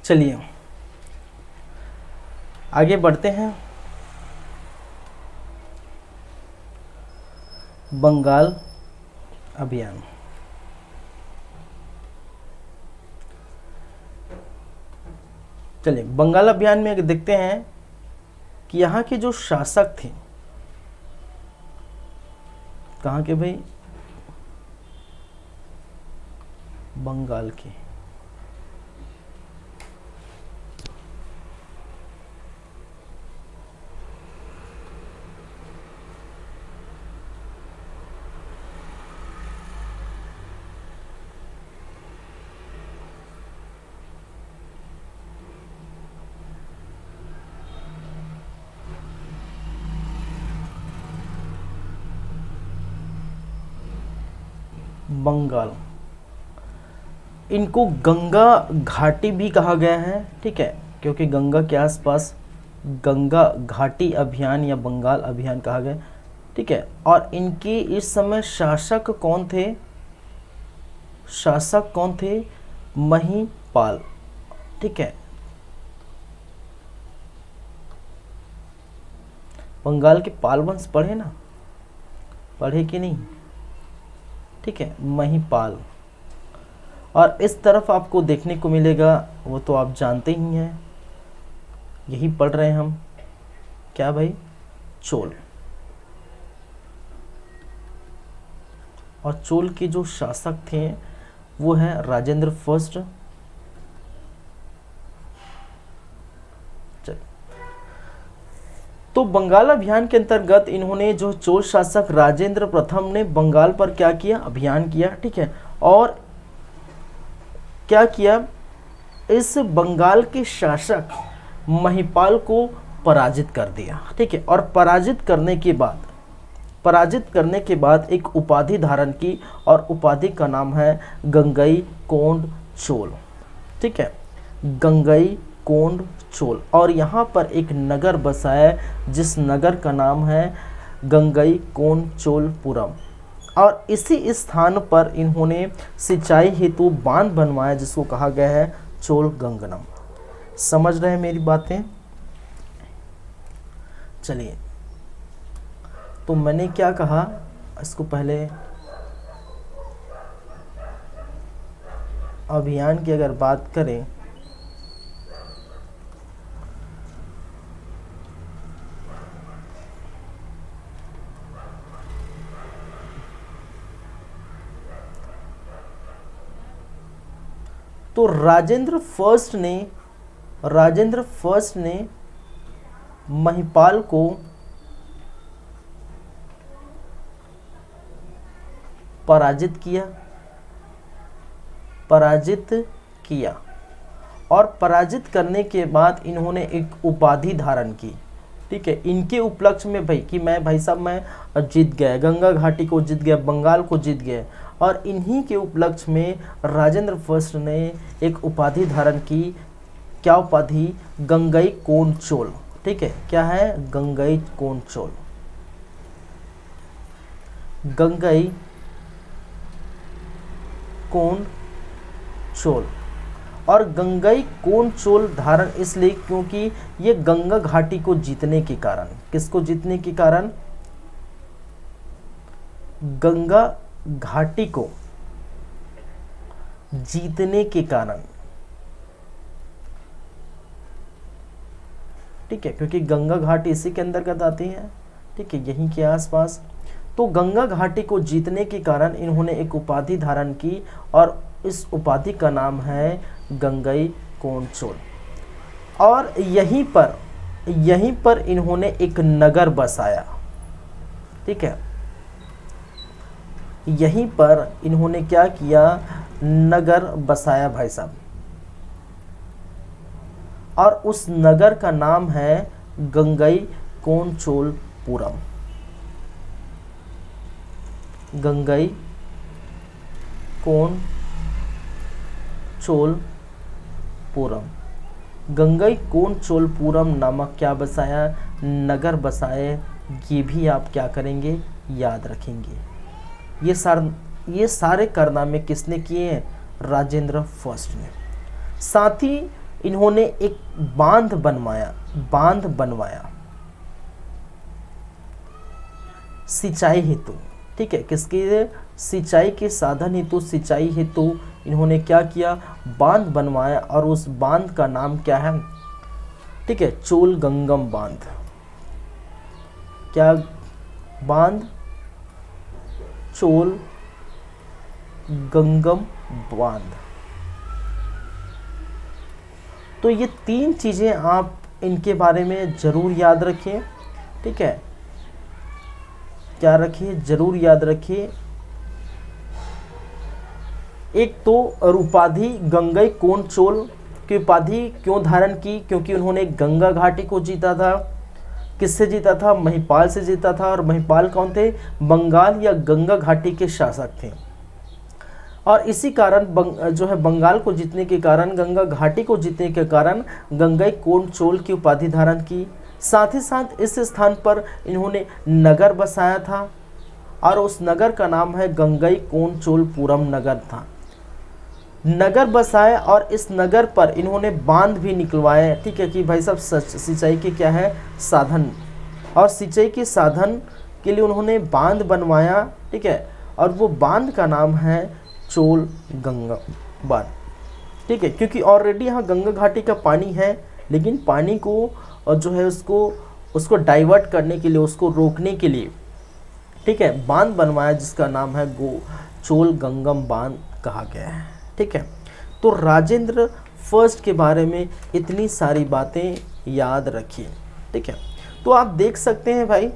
Speaker 1: चलिए आगे बढ़ते हैं। बंगाल अभियान। चलिए बंगाल अभियान में देखते हैं कि यहाँ के जो शासक थे, कहाँ के भाई, बंगाल के, बंगाल। इनको गंगा घाटी भी कहा गया है, ठीक है, क्योंकि गंगा के आसपास गंगा घाटी अभियान या बंगाल अभियान कहा गया, ठीक है। और इनके इस समय शासक कौन थे? शासक कौन थे? महिपाल, ठीक है। बंगाल के पाल वंश पढ़े ना, पढ़े कि नहीं, ठीक है, महिपाल। और इस तरफ आपको देखने को मिलेगा, वो तो आप जानते ही हैं, यही पढ़ रहे हैं हम, क्या भाई? चोल। और चोल के जो शासक थे वो है राजेंद्र फर्स्ट। तो बंगाल अभियान के अंतर्गत इन्होंने जो चोल शासक राजेंद्र प्रथम ने बंगाल पर क्या किया? अभियान किया, ठीक है। और क्या किया? इस बंगाल के शासक महिपाल को पराजित कर दिया, ठीक है। और पराजित करने के बाद एक उपाधि धारण की, और उपाधि का नाम है गंगई कोंड चोल, ठीक है, गंगई कोंड चोल। और यहाँ पर एक नगर बसाया जिस नगर का नाम है गंगई कोंड चोलपुरम। और इसी स्थान पर इन्होंने सिंचाई हेतु बांध बनवाया जिसको कहा गया है चोल गंगनम। समझ रहे हैं मेरी बातें? चलिए, तो मैंने क्या कहा, इसको पहले अभियान की अगर बात करें तो राजेंद्र फर्स्ट ने महिपाल को पराजित किया। और पराजित करने के बाद इन्होंने एक उपाधि धारण की, ठीक है, इनके उपलक्ष्य में भाई कि मैं भाई साहब मैं जीत गया, गंगा घाटी को जीत गया, बंगाल को जीत गया। और इन्हीं के उपलक्ष्य में राजेंद्र फर्स्ट ने एक उपाधि धारण की। क्या उपाधि? गंगई कोंड चोल, ठीक है। क्या है? गंगई कोंड चोल, गंगई कोंड चोल। और गंगई कोंड चोल धारण इसलिए क्योंकि ये गंगा घाटी को जीतने के कारण, किसको जीतने के कारण? गंगा घाटी को जीतने के कारण, ठीक है, क्योंकि गंगा घाटी इसी के अंतर्गत आती है, ठीक है, यहीं के आसपास। तो गंगा घाटी को जीतने के कारण इन्होंने एक उपाधि धारण की, और इस उपाधि का नाम है गंगई कोंड चोल। और यहीं पर इन्होंने एक नगर बसाया, ठीक है, यहीं पर इन्होंने क्या किया? नगर बसाया भाई साहब। और उस नगर का नाम है गंगई कोंड चोलपुरम, गंगई कोंड चोलपुरम। गंगई कोंड चोलपुरम नामक क्या बसाया? नगर बसाए। ये भी आप क्या करेंगे? याद रखेंगे। ये सारे कारनामे किसने किए हैं? राजेंद्र फर्स्ट ने। साथ ही इन्होंने एक बांध बनवाया सिंचाई हेतु, ठीक है, किसके? सिंचाई के साधन हेतु, सिंचाई हेतु इन्होंने क्या किया? बांध बनवाया। और उस बांध का नाम क्या है? ठीक है, चोल गंगम बांध। क्या बांध? चोल गंगम बांध। तो ये तीन चीजें आप इनके बारे में जरूर याद रखिए, ठीक है। क्या रखिए? जरूर याद रखिए। एक तो उपाधि गंगई कोंड चोल की उपाधि क्यों धारण की? क्योंकि उन्होंने गंगा घाटी को जीता था। किससे जीता था? महिपाल से जीता था। और महिपाल कौन थे? बंगाल या गंगा घाटी के शासक थे, और इसी कारण जो है बंगाल को जीतने के कारण, गंगा घाटी को जीतने के कारण गंगईकोंड चोल की उपाधि धारण की। साथ ही साथ इस स्थान पर इन्होंने नगर बसाया था और उस नगर का नाम है गंगईकोंडचोलपुरम नगर था। नगर बसाए और इस नगर पर इन्होंने बांध भी निकलवाए, ठीक है, कि भाई साहब सिंचाई के क्या है साधन, और सिंचाई के साधन के लिए उन्होंने बांध बनवाया, ठीक है, और वो बांध का नाम है चोल गंगा बांध, ठीक है, क्योंकि ऑलरेडी यहाँ गंगा घाटी का पानी है, लेकिन पानी को जो है उसको डाइवर्ट करने के लिए, उसको रोकने के लिए, ठीक है, बांध बनवाया जिसका नाम है चोल गंगम बांध कहा गया है, ठीक है। तो राजेंद्र फर्स्ट के बारे में इतनी सारी बातें याद रखिए, ठीक है। तो आप देख सकते हैं भाई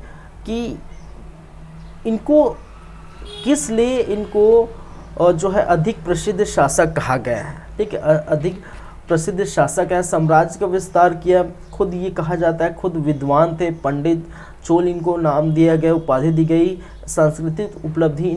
Speaker 1: कि इनको किस लिए इनको जो है अधिक प्रसिद्ध शासक कहा गया है, ठीक है, अधिक प्रसिद्ध शासक है। साम्राज्य का विस्तार किया, खुद ये कहा जाता है, खुद विद्वान थे, पंडित चोल इनको नाम दिया गया, उपाधि दी गई, सांस्कृतिक उपलब्धि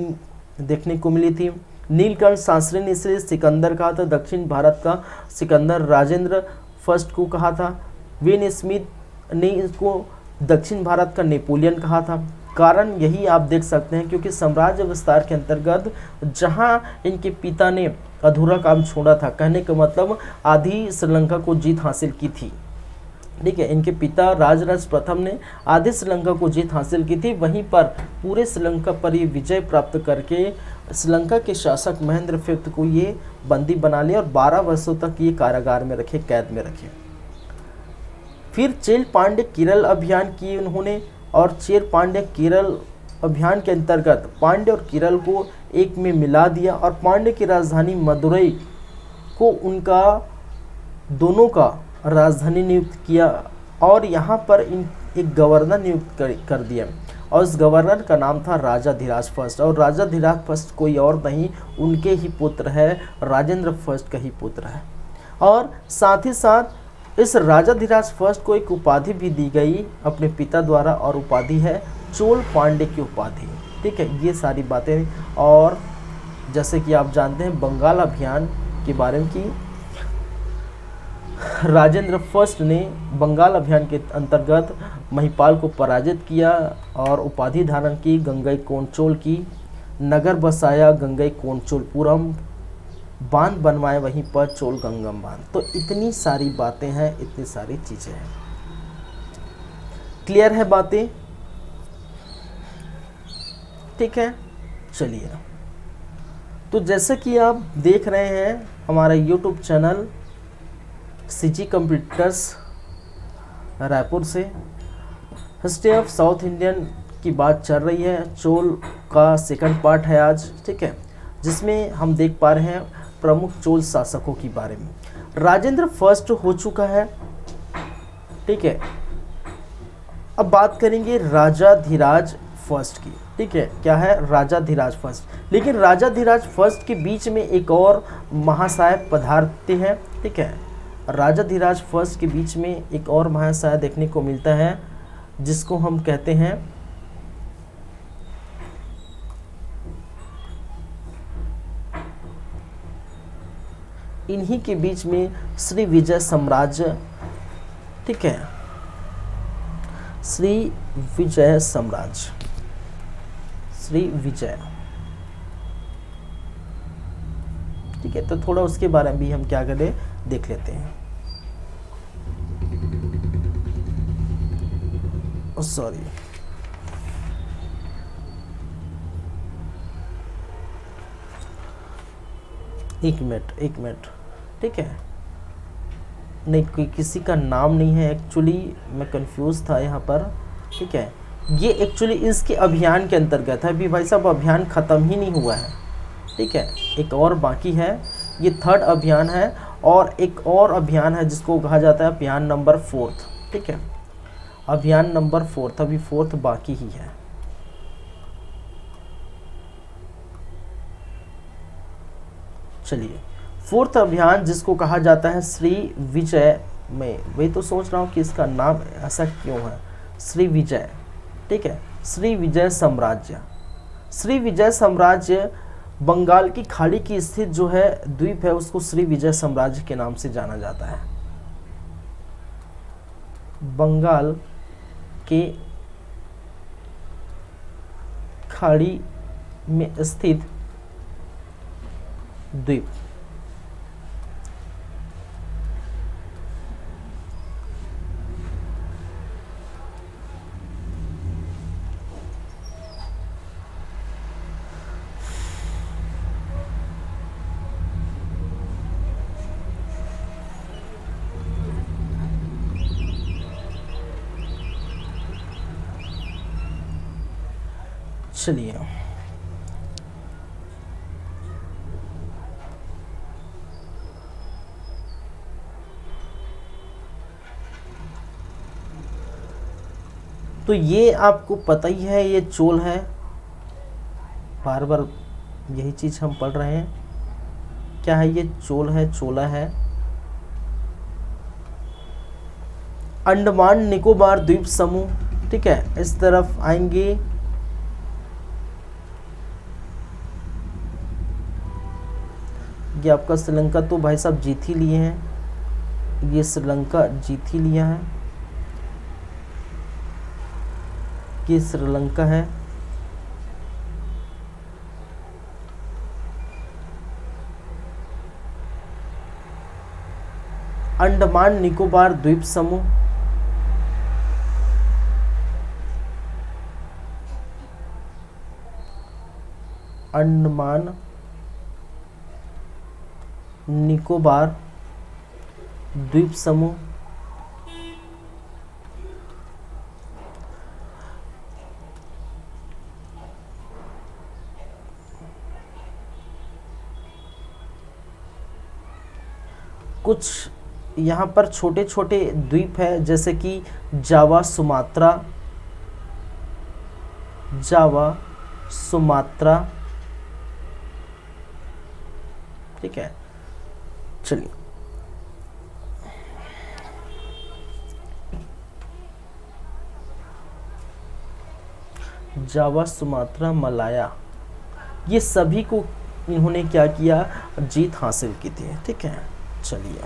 Speaker 1: देखने को मिली थी। नीलकंठ शास्त्री ने इसे सिकंदर कहा था, दक्षिण भारत का सिकंदर राजेंद्र फर्स्ट को कहा था। विन स्मिथ ने इसको दक्षिण भारत का नेपोलियन कहा था। कारण यही आप देख सकते हैं क्योंकि साम्राज्य विस्तार के अंतर्गत जहां इनके पिता ने अधूरा काम छोड़ा था, कहने का मतलब आधी श्रीलंका को जीत हासिल की थी, ठीक है, इनके पिता राजराज प्रथम ने आधी श्रीलंका को जीत हासिल की थी, वहीं पर पूरे श्रीलंका पर ये विजय प्राप्त करके श्रीलंका के शासक महेंद्र फिफ्थ को ये बंदी बना लिया और 12 वर्षों तक ये कारागार में रखे, कैद में रखे। फिर चेल पांड्य केरल अभियान किए उन्होंने, और चेर पांड्य केरल अभियान के अंतर्गत पांड्य और केरल को एक में मिला दिया और पांड्य की राजधानी मदुरई को उनका दोनों का राजधानी नियुक्त किया और यहाँ पर एक गवर्नर नियुक्त कर दिया और उस गवर्नर का नाम था राजाधिराज फर्स्ट। और राजाधिराज फर्स्ट कोई और नहीं, उनके ही पुत्र है, राजेंद्र फर्स्ट का ही पुत्र है। और साथ ही साथ इस राजाधिराज फर्स्ट को एक उपाधि भी दी गई अपने पिता द्वारा और उपाधि है चोल पांडे की उपाधि, ठीक है। ये सारी बातें, और जैसे कि आप जानते हैं बंगाल अभियान के बारे में कि राजेंद्र फर्स्ट ने बंगाल अभियान के अंतर्गत महिपाल को पराजित किया और उपाधि धारण की गंगईकोंडचोल की, नगर बसाया गंगईकोंडचोलपुरम, बांध बनवाए वहीं पर चोल गंगम बांध। तो इतनी सारी बातें हैं, इतनी सारी चीज़ें हैं। क्लियर है बातें, ठीक है। चलिए, तो जैसे कि आप देख रहे हैं हमारा YouTube channel CG computers Raipur से हिस्ट्री ऑफ साउथ इंडियन की बात चल रही है। चोल का सेकंड पार्ट है आज, ठीक है, जिसमें हम देख पा रहे हैं प्रमुख चोल शासकों के बारे में। राजेंद्र फर्स्ट हो चुका है, ठीक है। अब बात करेंगे राजाधिराज फर्स्ट की, ठीक है, क्या है राजाधिराज फर्स्ट। लेकिन राजाधिराज फर्स्ट के बीच में एक और महाशय पधारते हैं, ठीक है। राजाधिराज फर्स्ट के बीच में एक और महाशय देखने को मिलता है जिसको हम कहते हैं इन्हीं के बीच में श्री विजय साम्राज्य, ठीक है, श्री विजय साम्राज्य, श्री विजय, ठीक है। तो थोड़ा उसके बारे में भी हम क्या करें देख लेते हैं। सॉरी, एक मिनट, ठीक है, नहीं किसी का नाम नहीं है, एक्चुअली मैं कंफ्यूज था यहाँ पर, ठीक है। ये एक्चुअली इसके अभियान के अंतर्गत है, अभी भाई साहब अभियान ख़त्म ही नहीं हुआ है, ठीक है, एक और बाकी है, ये थर्ड अभियान है और एक और अभियान है जिसको कहा जाता है अभियान नंबर 4, ठीक है, अभियान नंबर 4, अभी 4 बाकी ही है। चलिए, 4th अभियान जिसको कहा जाता है श्री विजय, में वही तो सोच रहा हूँ कि इसका नाम ऐसा क्यों है, श्री विजय, ठीक है, श्री विजय साम्राज्य। श्री विजय साम्राज्य बंगाल की खाड़ी की स्थित जो है द्वीप है उसको श्री विजय साम्राज्य के नाम से जाना जाता है। बंगाल के खाड़ी में स्थित द्वीप चलिए तो ये आपको पता ही है, ये चोल है, बार बार यही चीज हम पढ़ रहे हैं। क्या है ये? चोल है, चोला है। अंडमान निकोबार द्वीप समूह, ठीक है, इस तरफ आएंगे। ये आपका श्रीलंका तो भाई साहब जीत ही लिए हैं, ये श्रीलंका जीत ही लिया है, ये श्रीलंका है। अंडमान निकोबार द्वीप समूह, अंडमान निकोबार द्वीप समूह, कुछ यहाँ पर छोटे छोटे द्वीप है जैसे कि जावा सुमात्रा, जावा सुमात्रा, ठीक है। चलिए जावा सुमात्रा मलाया, ये सभी को इन्होंने क्या किया? जीत हासिल की थी, ठीक है। चलिए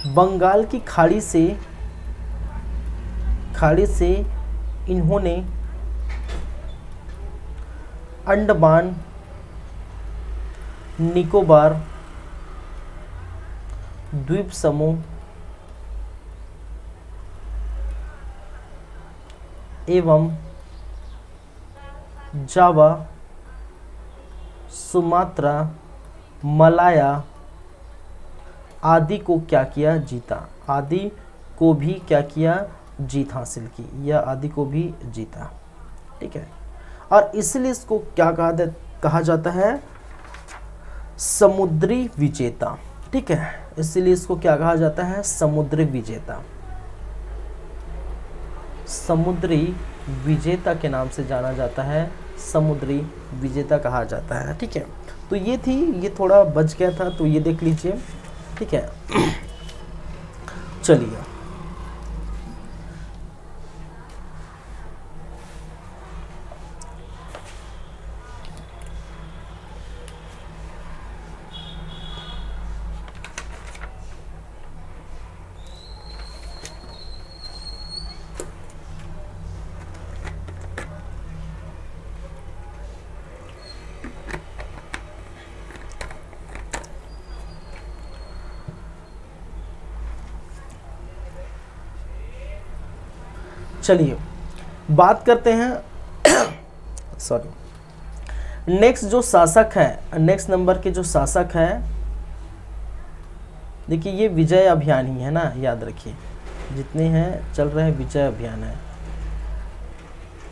Speaker 1: बंगाल की खाड़ी से इन्होंने अंडमान निकोबार द्वीप समूह एवं जावा सुमात्रा मलाया आदि को क्या किया? जीता। आदि को भी क्या किया? जीत हासिल की, या आदि को भी जीता, ठीक है। और इसलिए इसको क्या कहा जाता है? समुद्री विजेता, ठीक है। इसलिए इसको क्या कहा जाता है? समुद्री विजेता। समुद्री विजेता के नाम से जाना जाता है, समुद्री विजेता कहा जाता है, ठीक है। तो ये थी, ये थोड़ा बच गया था तो ये देख लीजिए, ठीक है। चलिए चलिए बात करते हैं सॉरी नेक्स्ट जो शासक है, नेक्स्ट नंबर के जो शासक है, देखिए ये विजय अभियान ही है ना, याद रखिए जितने हैं चल रहे हैं विजय अभियान है।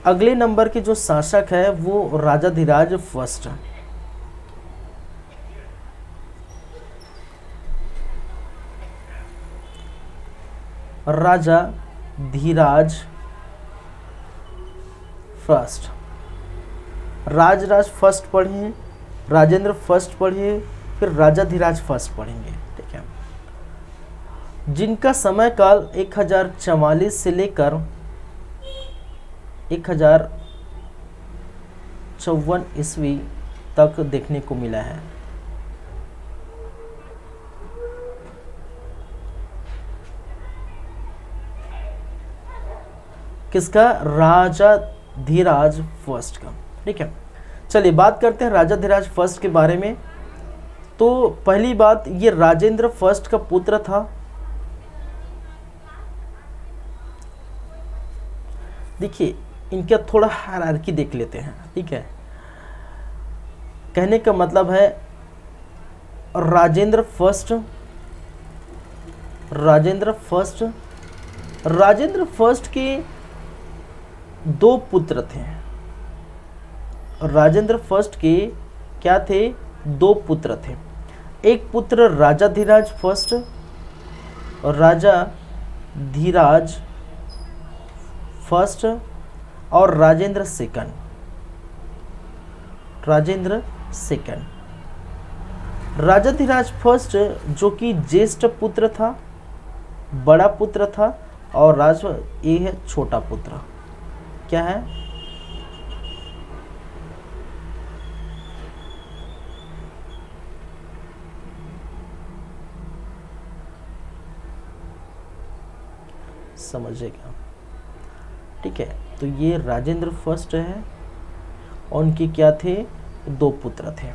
Speaker 1: अगले नंबर के जो शासक है वो राजाधिराज फर्स्ट, राजा धीराज फर्स्ट, राजराज फर्स्ट पढ़िए, राजेंद्र फर्स्ट पढ़िए, फिर राजाधिराज फर्स्ट पढ़ेंगे। ठीक है, जिनका समय काल 1044 से लेकर 1054 ईस्वी तक देखने को मिला है। किसका? राजाधिराज फर्स्ट का। ठीक है, चलिए बात करते हैं राजाधिराज फर्स्ट के बारे में। तो पहली बात, ये राजेंद्र फर्स्ट का पुत्र था। देखिए इनका थोड़ा हायरार्की देख लेते हैं। ठीक है, कहने का मतलब है राजेंद्र फर्स्ट, राजेंद्र फर्स्ट के दो पुत्र थे। राजेंद्र फर्स्ट के क्या थे? दो पुत्र थे। एक पुत्र राजाधिराज फर्स्ट और राजाधिराज फर्स्ट और राजेंद्र सेकंड। राजाधिराज फर्स्ट जो कि ज्येष्ठ पुत्र था, बड़ा पुत्र था, और ये है छोटा पुत्र। क्या है? समझेगा। ठीक है, तो ये राजेंद्र फर्स्ट है और उनके क्या थे? दो पुत्र थे,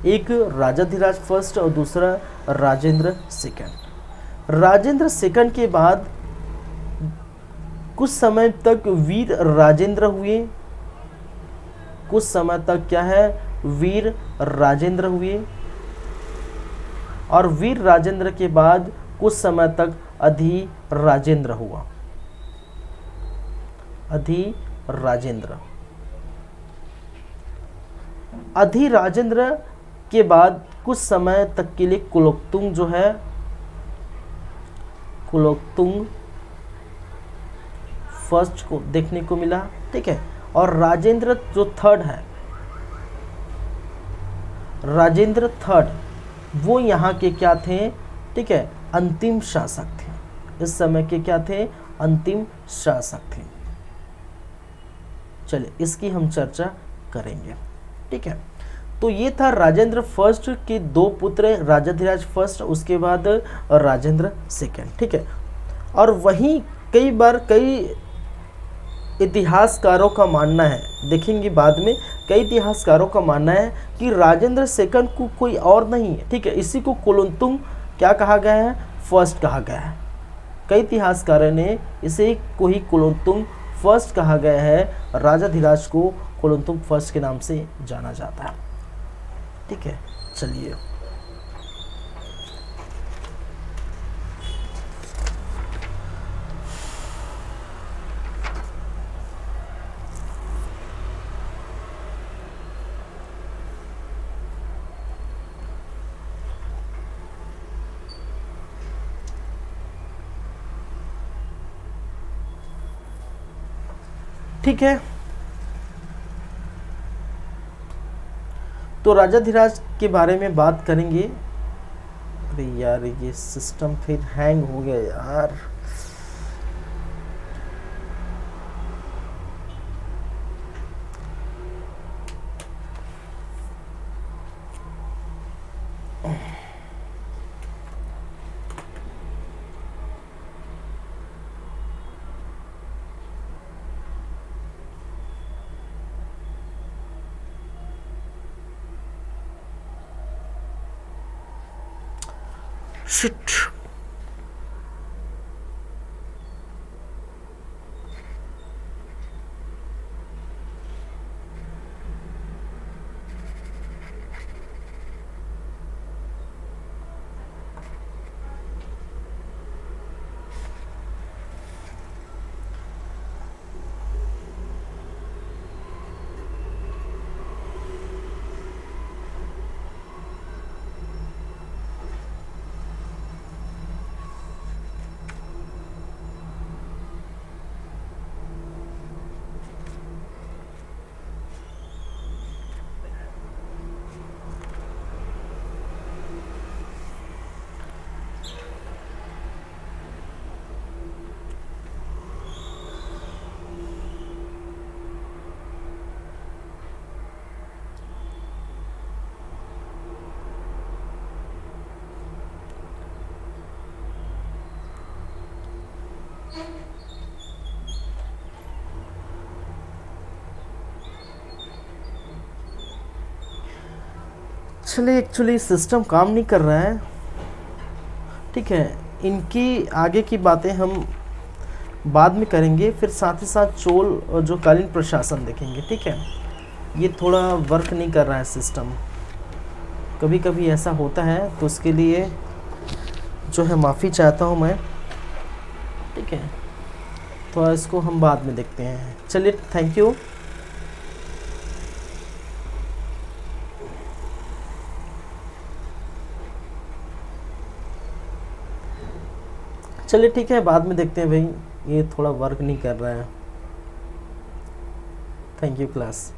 Speaker 1: एक राजाधिराज फर्स्ट और दूसरा राजेंद्र सेकंड। राजेंद्र सेकंड के बाद कुछ समय तक वीर राजेंद्र हुए। कुछ समय तक क्या है? वीर राजेंद्र हुए। और वीर राजेंद्र के बाद कुछ समय तक अधिराजेंद्र हुआ। अधिराजेंद्र के बाद कुछ समय तक के लिए कुलोत्तुंग जो है, कुलोत्तुंग फर्स्ट को देखने को मिला। ठीक है, और राजेंद्र जो थर्ड है, राजेंद्र थर्ड, वो यहाँ के क्या थे? ठीक है, अंतिम शासक थे। इस समय के क्या थे? अंतिम शासक थे। चलिए इसकी हम चर्चा करेंगे। ठीक है, तो ये था राजेंद्र फर्स्ट के दो पुत्र, राजाधिराज फर्स्ट, उसके बाद राजेंद्र सेकंड। ठीक है, और वहीं कई बार कई इतिहासकारों का मानना है, देखेंगे बाद में, कई इतिहासकारों का मानना है कि राजेंद्र सेकंड को कोई और नहीं है। ठीक है, इसी को कुलोत्तुंग क्या कहा गया है? फर्स्ट कहा गया है। कई इतिहासकारों ने इसे को ही कुलोत्तुंग फर्स्ट कहा गया है। राजाधिराज को कुलोत्तुंग फर्स्ट के नाम से जाना जाता है। ठीक है, चलिए ठीक है, तो राजाधिराज के बारे में बात करेंगे। अरे यार ये सिस्टम फिर हैंग हो गया यार। शिट, चलिए एक्चुअली सिस्टम काम नहीं कर रहा है, ठीक है। इनकी आगे की बातें हम बाद में करेंगे, फिर साथ ही साथ चोल और जो कालीन प्रशासन देखेंगे, ठीक है। ये थोड़ा वर्क नहीं कर रहा है सिस्टम, कभी कभी ऐसा होता है, तो उसके लिए जो है माफ़ी चाहता हूँ मैं, ठीक है। तो इसको हम बाद में देखते हैं। चलिए थैंक यू। चलिए ठीक है, बाद में देखते हैं भाई, ये थोड़ा वर्क नहीं कर रहा है। Thank you class.